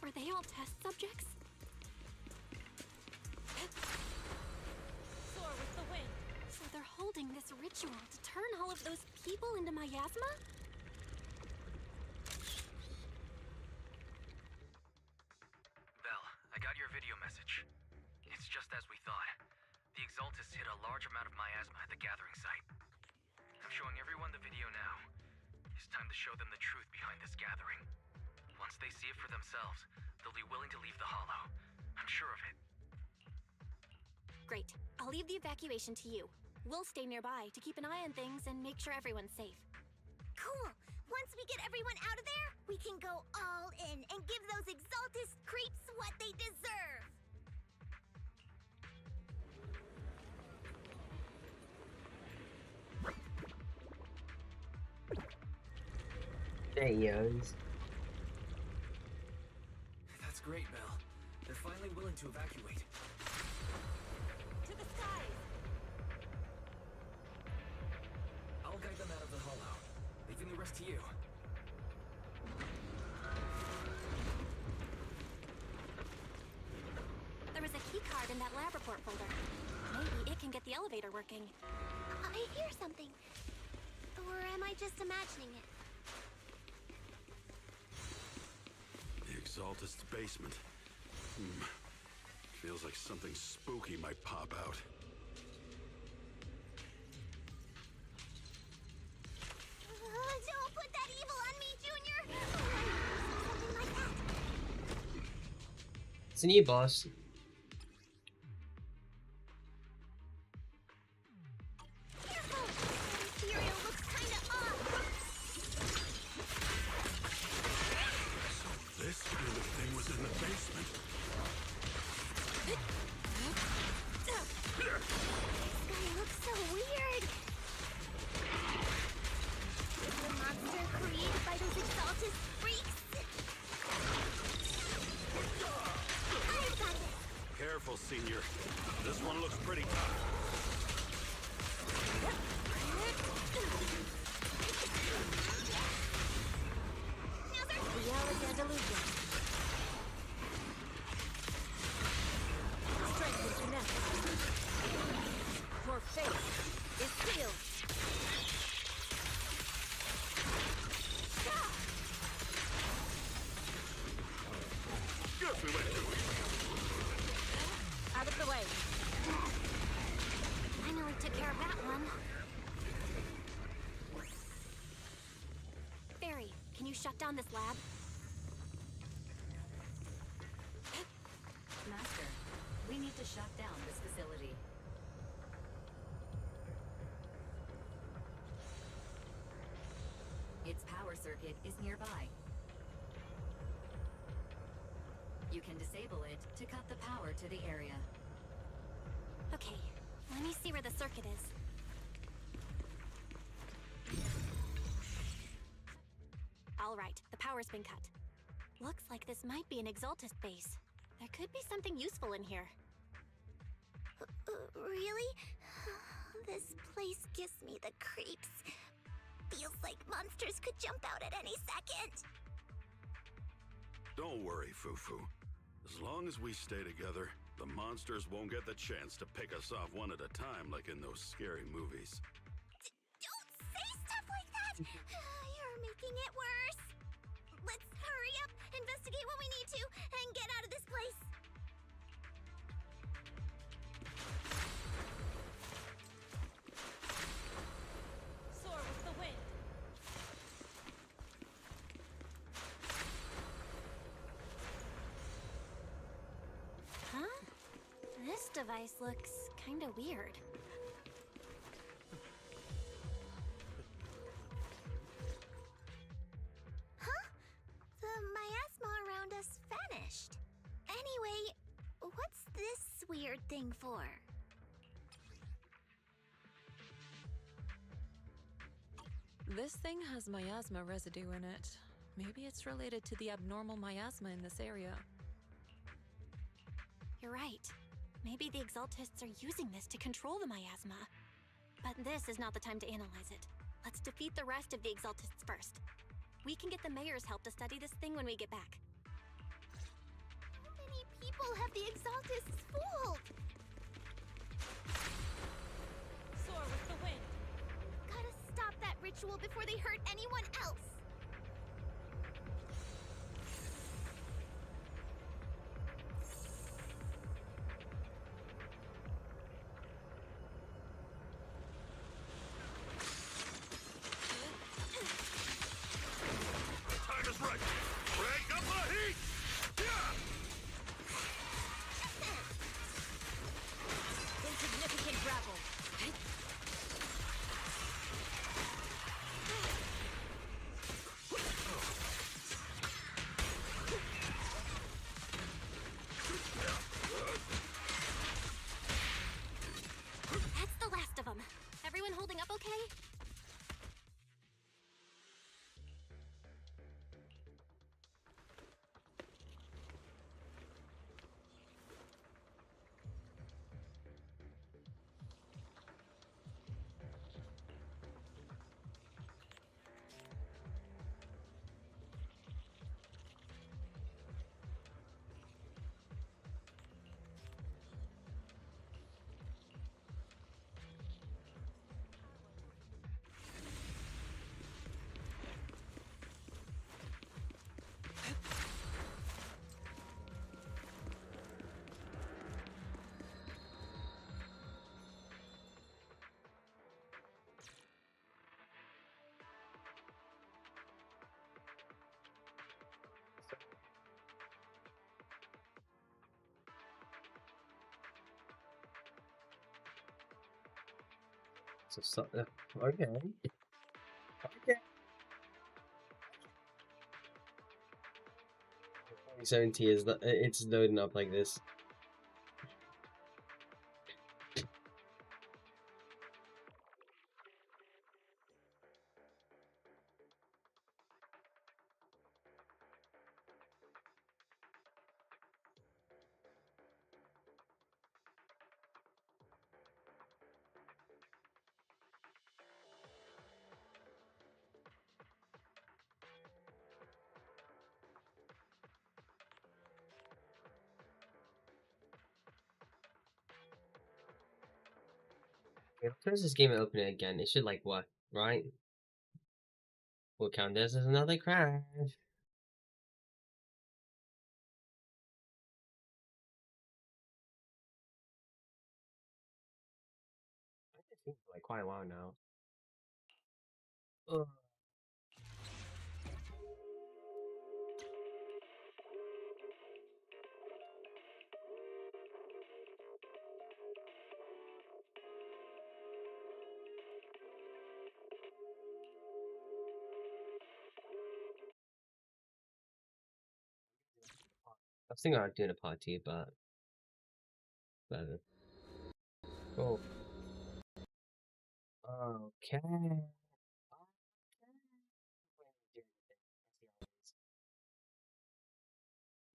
were they all test subjects? Soar with the wind. So they're holding this ritual to turn all of those people into miasma? Belle, I got your video message. It's just as we thought. The Exaltists hit a large amount of miasma at the gathering site. I'm showing everyone the video now. It's time to show them the truth behind this gathering. Once they see it for themselves, they'll be willing to leave the Hollow. I'm sure of it. Great. I'll leave the evacuation to you. We'll stay nearby to keep an eye on things and make sure everyone's safe. Cool! Once we get everyone out of there, we can go all in and give those Exaltist creeps what they deserve! There he is. That's great, Belle. They're finally willing to evacuate. To the skies! I'll guide them out of the Hollow, leaving the rest to you. There was a key card in that lab report folder. Maybe it can get the elevator working. I hear something. Or am I just imagining it? The Exaltist's basement. Feels like something spooky might pop out. Don't put that evil on me, Junior! Something like that. It's a new boss. Careful! That ethereal looks kinda off. So this kind of thing was in the basement. This guy looks so weird. The monster created by those Exaltist freaks. I've got this. Careful, Senior. This one looks pretty tough. shut down this lab? Master, we need to shut down this facility. Its power circuit is nearby. You can disable it to cut the power to the area. Okay, let me see where the circuit is. Alright, the power's been cut. Looks like this might be an Exaltist base. There could be something useful in here. Really? This place gives me the creeps. Feels like monsters could jump out at any second. Don't worry, Fufu. As long as we stay together, the monsters won't get the chance to pick us off one at a time like in those scary movies. Don't say stuff like that! You're making it worse. Let's hurry up, investigate what we need to, and get out of this place. Soar with the wind. Huh? This device looks kinda weird. Huh? The miasma around us vanished. Anyway, what's this weird thing for? This thing has miasma residue in it. Maybe it's related to the abnormal miasma in this area. You're right. Maybe the Exaltists are using this to control the miasma. But this is not the time to analyze it. Let's defeat the rest of the Exaltists first. We can get the mayor's help to study this thing when we get back. How many people have the Exaltists fooled? Soar with the wind. Gotta stop that ritual before they hurt anyone else. Time is right! Crank up the heat! Insignificant gravel. That's the last of them. Everyone holding up okay? Okay. Okay. 70 is it's loading up like this. If I close this game and open it again, it should like what, right? We'll count this as another crash. It's been like quite a while now. Ugh. was thinking about doing a part 2, but whatever. Oh. Okay.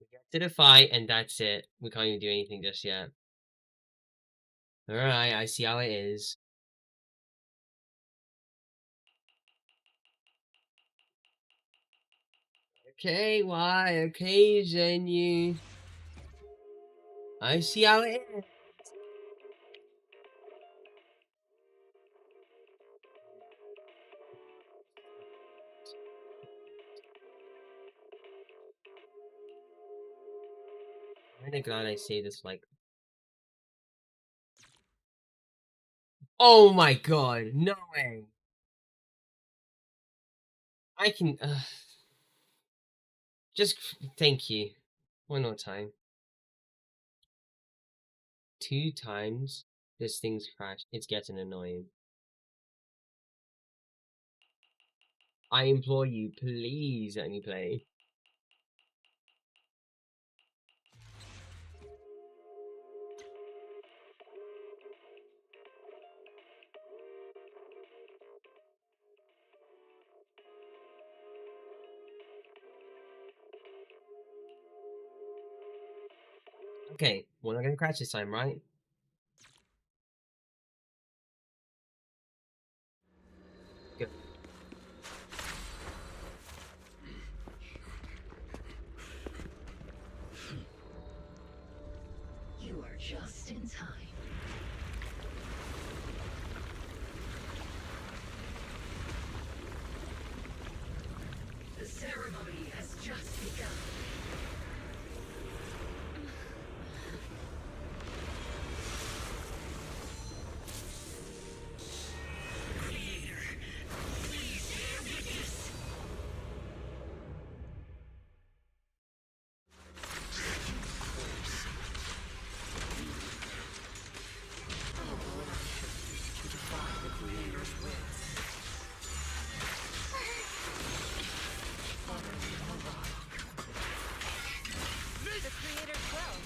We get to the fight, and that's it. We can't even do anything just yet. Alright, I see how it is. Okay, why? Okay, Zhenyu. I see how it is. I'm really glad I say this, like... Oh my god, no way! I can... just... thank you. One more time. 2 times, this thing's crashed. It's getting annoying. I implore you, please let me play. Okay, we're not gonna crash this time, right? Good. You are just in time. The ceremony has just begun. The creator's will.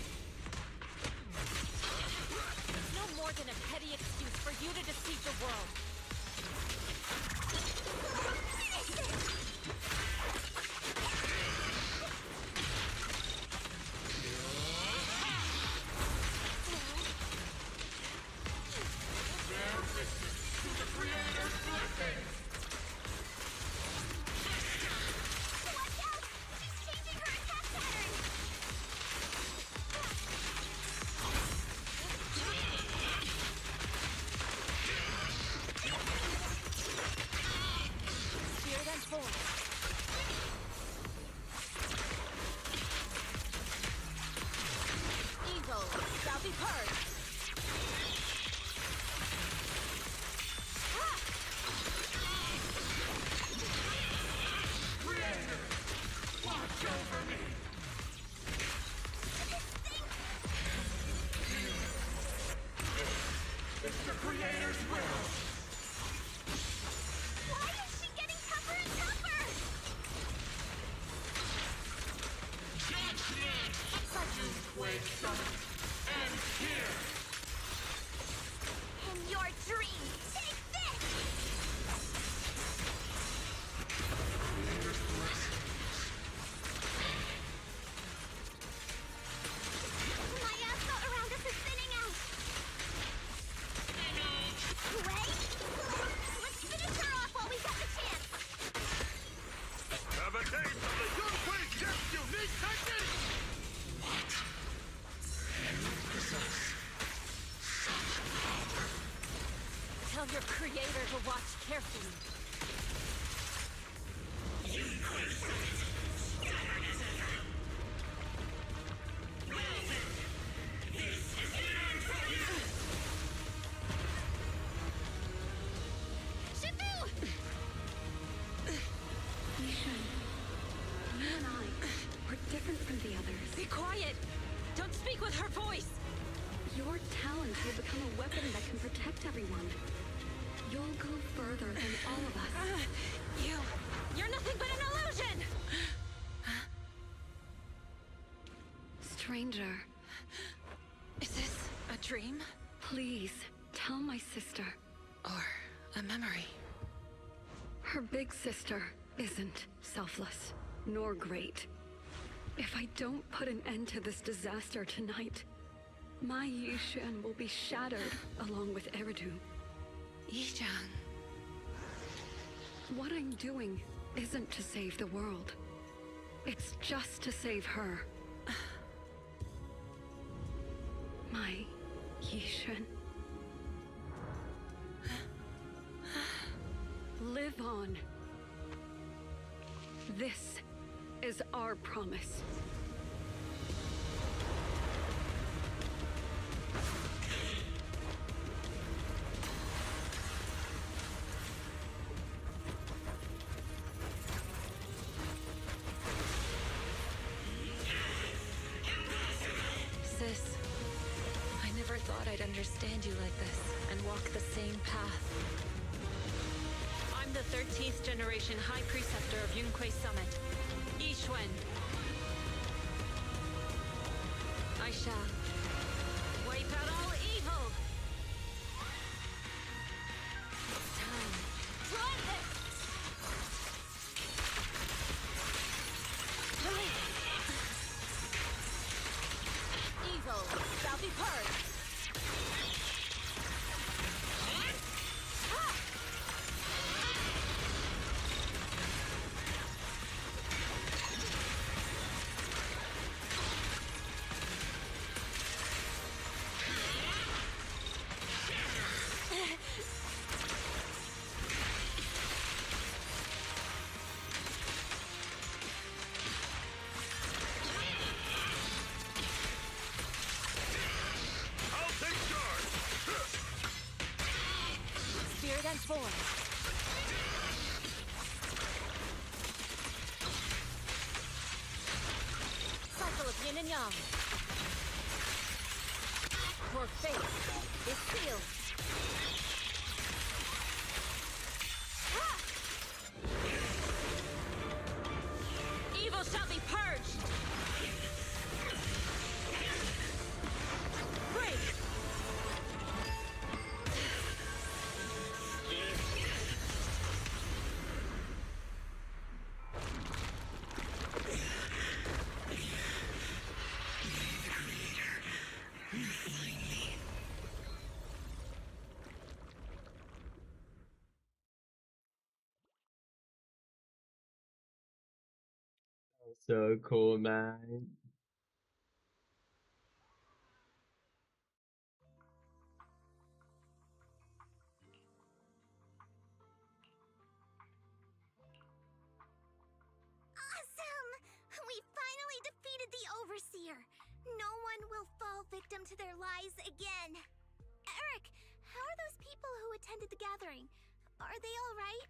It's no more than a petty excuse for you to deceive the world. Evil shall be purged. Watch over me. It's the creator's will. Why is she getting tougher and tougher? And here. In your dreams, take this! My asphalt around us is thinning out. Wait! Let's finish her off while we got the chance. Have a taste of the Yunhui Chef's unique technique! Tell your creator to watch carefully. Shifu! Yishan, you and I, we're different from the others. Be quiet! Don't speak with her voice! Your talent will become a weapon that can protect everyone. You'll go further than all of us. You're nothing but an illusion! stranger. Is this a dream? Please, tell my sister. Or a memory? Her big sister isn't selfless, nor great. If I don't put an end to this disaster tonight, my Yishan will be shattered along with Eridu. Yishan. What I'm doing isn't to save the world. It's just to save her. My Yishan. Live on. This is our promise. Sis, I never thought I'd understand you like this and walk the same path. I'm the 13th generation High Preceptor of Yunquei Summit, Yixuan. I shall wipe out all evil. It's time. Try this! Evil shall be purged. Spirit and form. Cycle of yin and yang. Your fate is sealed. Evil shall be purged. Break. So cool, man. Awesome! We finally defeated the Overseer. No one will fall victim to their lies again. Eric, how are those people who attended the gathering? Are they all right?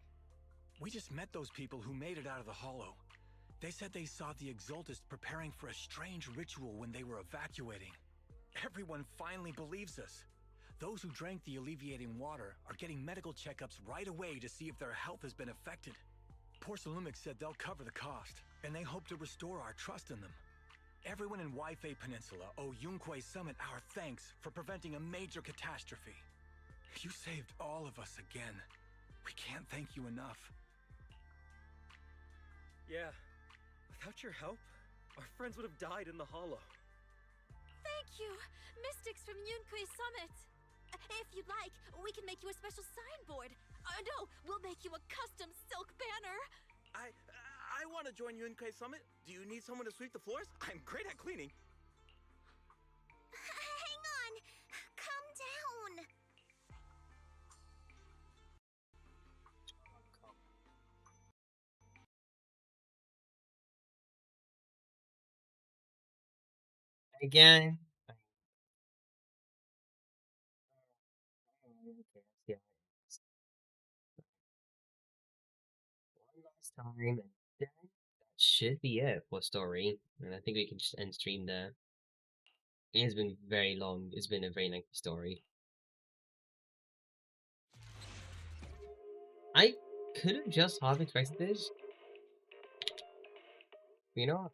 We just met those people who made it out of the hollow. They said they saw the Exaltists preparing for a strange ritual when they were evacuating. Everyone finally believes us. Those who drank the alleviating water are getting medical checkups right away to see if their health has been affected. Porcelumic said they'll cover the cost, and they hope to restore our trust in them. Everyone in Waifei Peninsula owe Yunquei Summit our thanks for preventing a major catastrophe. You saved all of us again. We can't thank you enough. Yeah. Without your help, our friends would have died in the hollow. Thank you, mystics from Yunquei Summit. If you'd like, we can make you a special signboard. No, we'll make you a custom silk banner. I want to join Yunquei Summit. Do you need someone to sweep the floors? I'm great at cleaning. Hang on. Calm down. Again. Okay, yeah. One last time, and then that should be it for story. And I think we can just end stream there. It has been very long. It's been a very lengthy story. I could have just half expected this. You know what?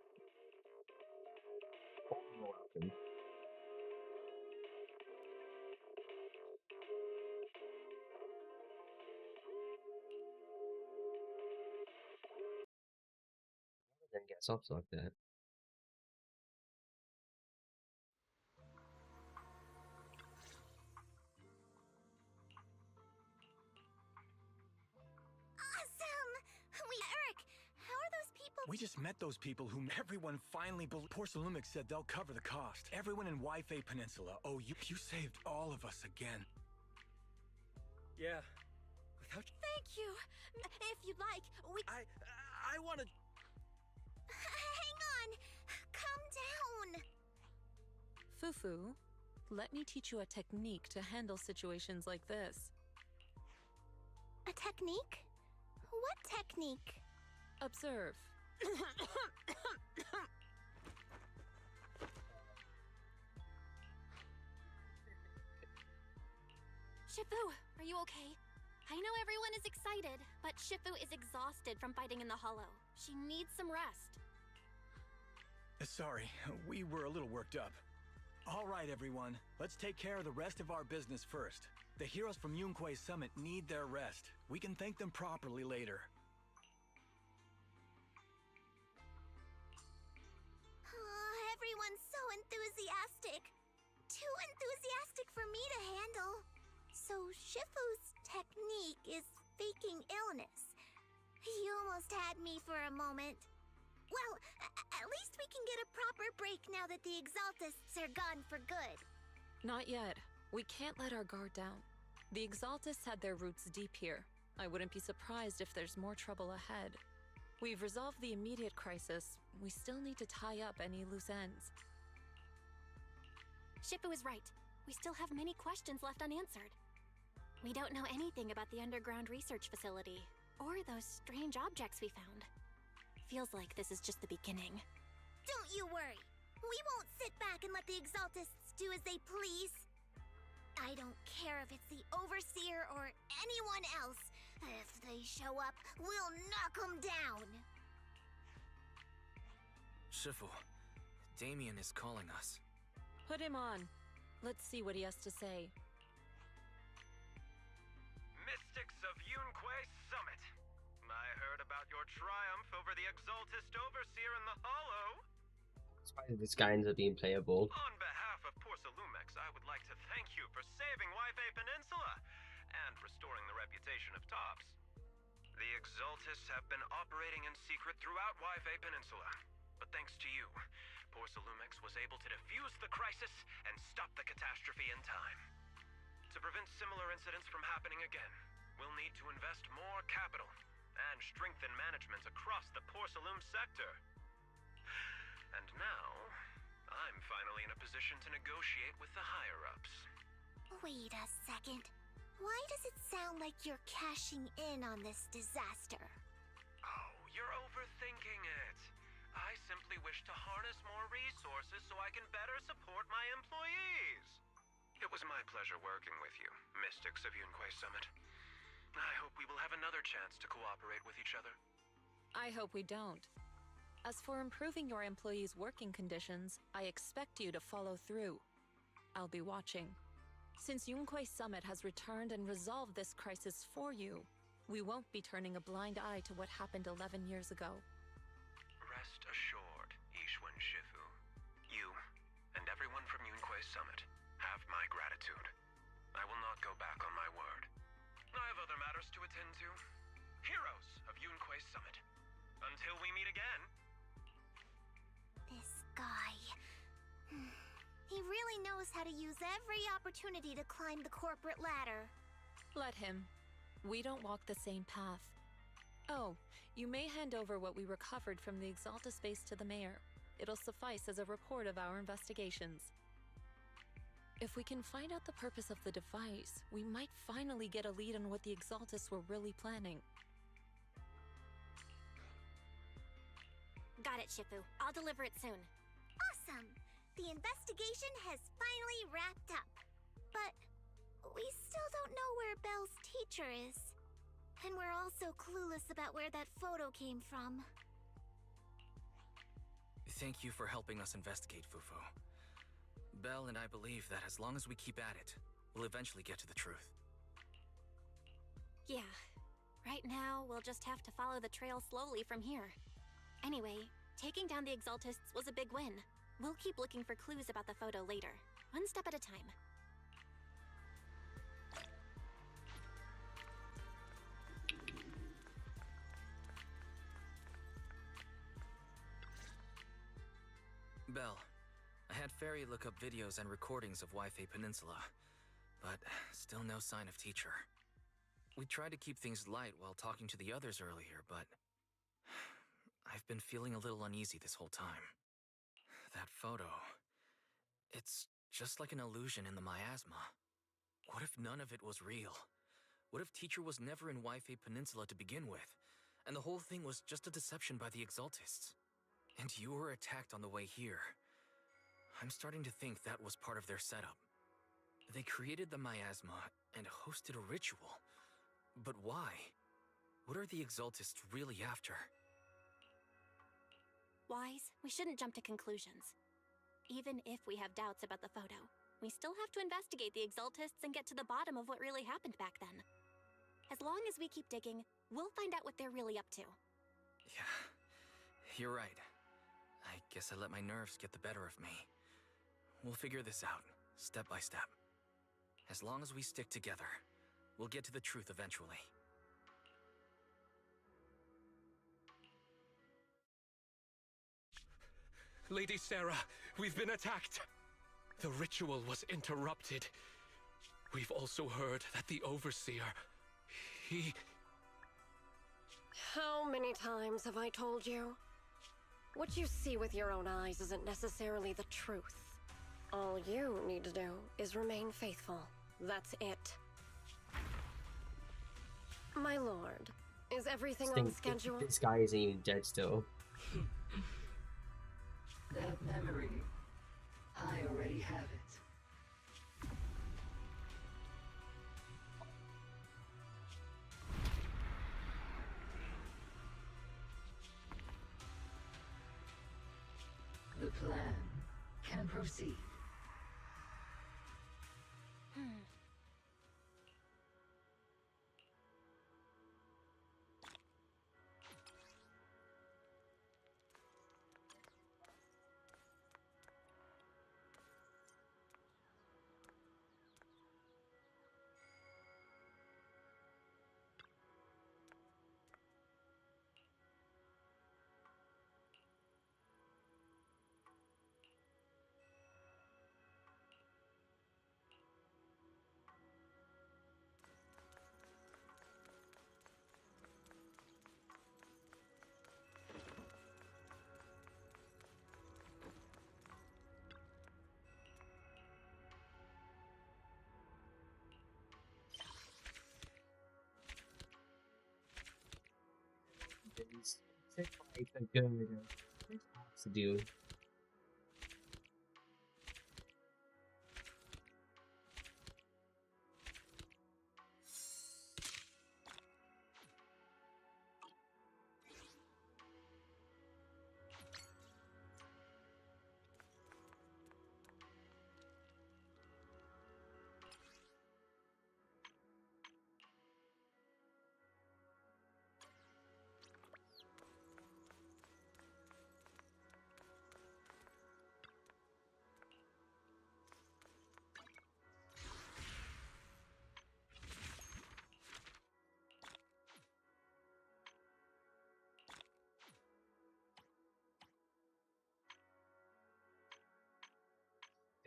soft like that. Awesome! Eric, how are those people? We just met those people whom everyone finally Porcelumix said they'll cover the cost. Everyone in Wi-Fi Peninsula. Oh, you saved all of us again. Yeah. Without Thank you. If you'd like, we... I want to... Hang on. Calm down. Fufu, let me teach you a technique to handle situations like this. A technique? What technique? Observe. Shifu, are you okay? I know everyone is excited, but Shifu is exhausted from fighting in the Hollow. She needs some rest. Sorry, we were a little worked up. All right, everyone. Let's take care of the rest of our business first. The heroes from Yunquei Summit need their rest. We can thank them properly later. Everyone's so enthusiastic. Too enthusiastic for me to handle. So Shifu's technique is faking illness. You almost had me for a moment. Well, at least we can get a proper break now that the Exaltists are gone for good. Not yet. We can't let our guard down. The Exaltists had their roots deep here. I wouldn't be surprised if there's more trouble ahead. We've resolved the immediate crisis. We still need to tie up any loose ends. Shifu is right. We still have many questions left unanswered. We don't know anything about the underground research facility, or those strange objects we found. Feels like this is just the beginning. Don't you worry. We won't sit back and let the Exaltists do as they please. I don't care if it's the Overseer or anyone else. If they show up, we'll knock them down. Shifu, Damien is calling us. Put him on. Let's see what he has to say. Mystics of Yunquei Summit. I heard about your triumph over the Exaltist Overseer in the Hollow. Despite this guy ends up being playable. On behalf of Porcelumix, I would like to thank you for saving Wi-Fi Peninsula and restoring the reputation of Tops. The Exaltists have been operating in secret throughout Wi-Fi Peninsula, but thanks to you, Porcelumix was able to defuse the crisis and stop the catastrophe in time. To prevent similar incidents from happening again, we'll need to invest more capital and strengthen management across the Porcelum sector. And now, I'm finally in a position to negotiate with the higher-ups. Wait a second. Why does it sound like you're cashing in on this disaster? Oh, you're overthinking it. I simply wish to harness more resources so I can better support my employees. It was my pleasure working with you, Mystics of Yunquei Summit. I hope we will have another chance to cooperate with each other. I hope we don't. As for improving your employees' working conditions, I expect you to follow through. I'll be watching. Since Yunquei Summit has returned and resolved this crisis for you, we won't be turning a blind eye to what happened 11 years ago. Rest assured, Ishwan Shifu. You and everyone from Yunquei Summit have my gratitude. I will not go back on my word. I have other matters to attend to. Heroes of Yunquei Summit. Until we meet again. This guy... He really knows how to use every opportunity to climb the corporate ladder. Let him. We don't walk the same path. Oh, you may hand over what we recovered from the Exalta space to the mayor. It'll suffice as a report of our investigations. If we can find out the purpose of the device, we might finally get a lead on what the Exaltists were really planning. Got it, Shifu. I'll deliver it soon. Awesome! The investigation has finally wrapped up. But we still don't know where Belle's teacher is. And we're also clueless about where that photo came from. Thank you for helping us investigate, Fufu. Belle and I believe that as long as we keep at it, we'll eventually get to the truth. Yeah. Right now, we'll just have to follow the trail slowly from here. Anyway, Taking down the Exaltists was a big win. We'll keep looking for clues about the photo later, one step at a time. Belle, I had Fairy look up videos and recordings of Wi-Fi Peninsula, but still no sign of teacher. We tried to keep things light while talking to the others earlier, but I've been feeling a little uneasy this whole time. That photo, it's just like an illusion in the miasma. What if none of it was real? What if teacher was never in Wi-Fi Peninsula to begin with, and the whole thing was just a deception by the Exaltists? And you were attacked on the way here. I'm starting to think that was part of their setup. They created the miasma and hosted a ritual. But why? What are the Exaltists really after? Wise, we shouldn't jump to conclusions. Even if we have doubts about the photo, we still have to investigate the Exaltists and get to the bottom of what really happened back then. As long as we keep digging, we'll find out what they're really up to. Yeah, you're right. I guess I let my nerves get the better of me. We'll figure this out, step by step. As long as we stick together, we'll get to the truth eventually. Lady Sarah, we've been attacked. The ritual was interrupted. We've also heard that the Overseer, he... How many times have I told you? What you see with your own eyes isn't necessarily the truth. All you need to do is remain faithful. That's it. My lord, is everything on schedule? This guy isn't even dead still. That memory, I already have it. The plan can proceed. It's a good to do.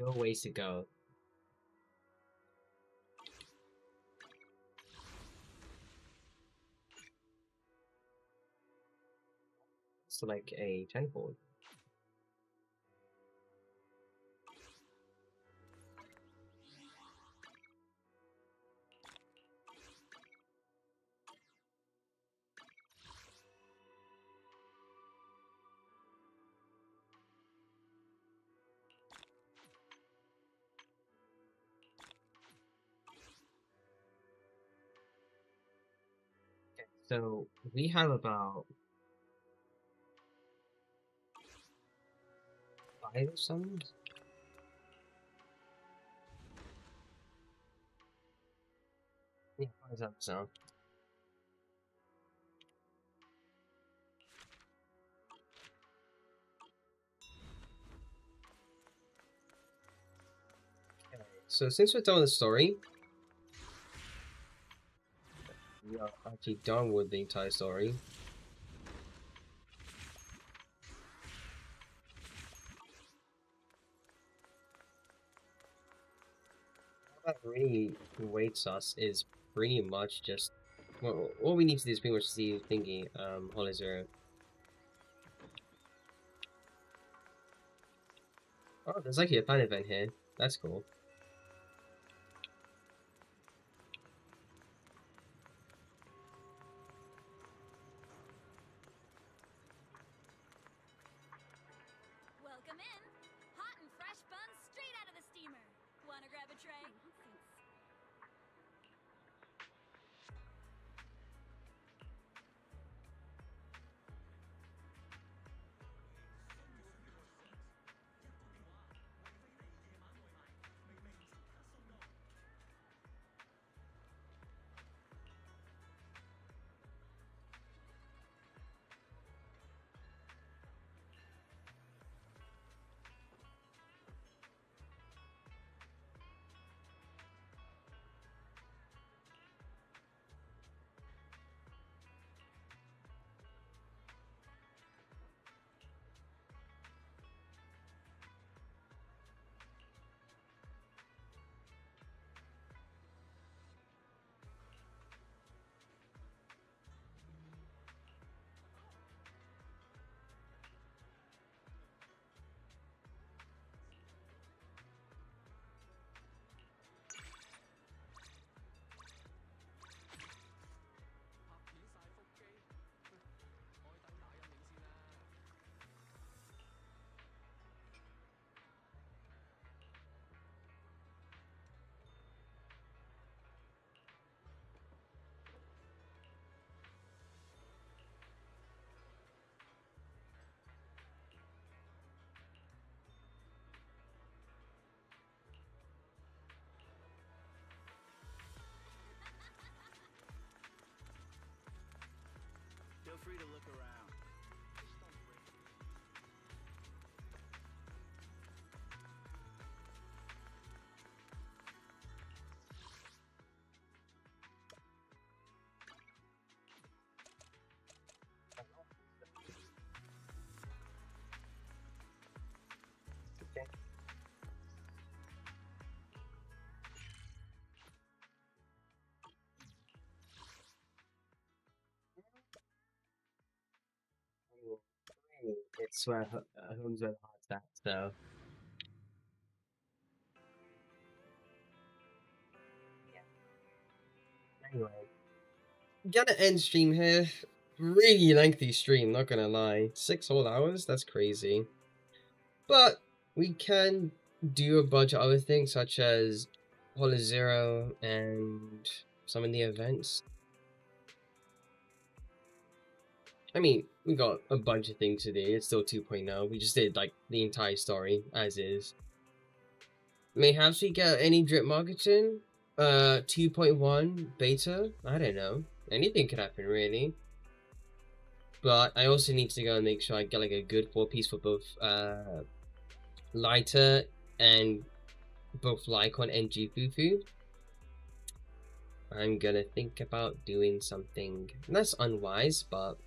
Still ways to go. It's like a tenfold. So we have about 5 summons. Yeah, 5 summons. So. So since we're done with the story, we are actually done with the entire story. What really waits us is pretty much just, well, all we need to do is pretty much see thingy, Hollow Zero. Oh, there's actually a fan event here. That's cool. Welcome in. Hot and fresh buns straight out of the steamer. Wanna grab a tray? Feel free to look around. It's where home's where the heart's at, so. Anyway, gonna end stream here. Really lengthy stream, not gonna lie. 6 whole hours? That's crazy. But we can do a bunch of other things, such as Hollow Zero and some of the events. I mean, we got a bunch of things to do. It's still 2.0. We just did like the entire story as is. Mayhaps we get any drip marketing? 2.1 beta? I don't know. Anything could happen, really. But I also need to go and make sure I get like a good 4-piece for both Lighter and both Lycon and Jifufu. I'm gonna think about doing something. That's unwise, but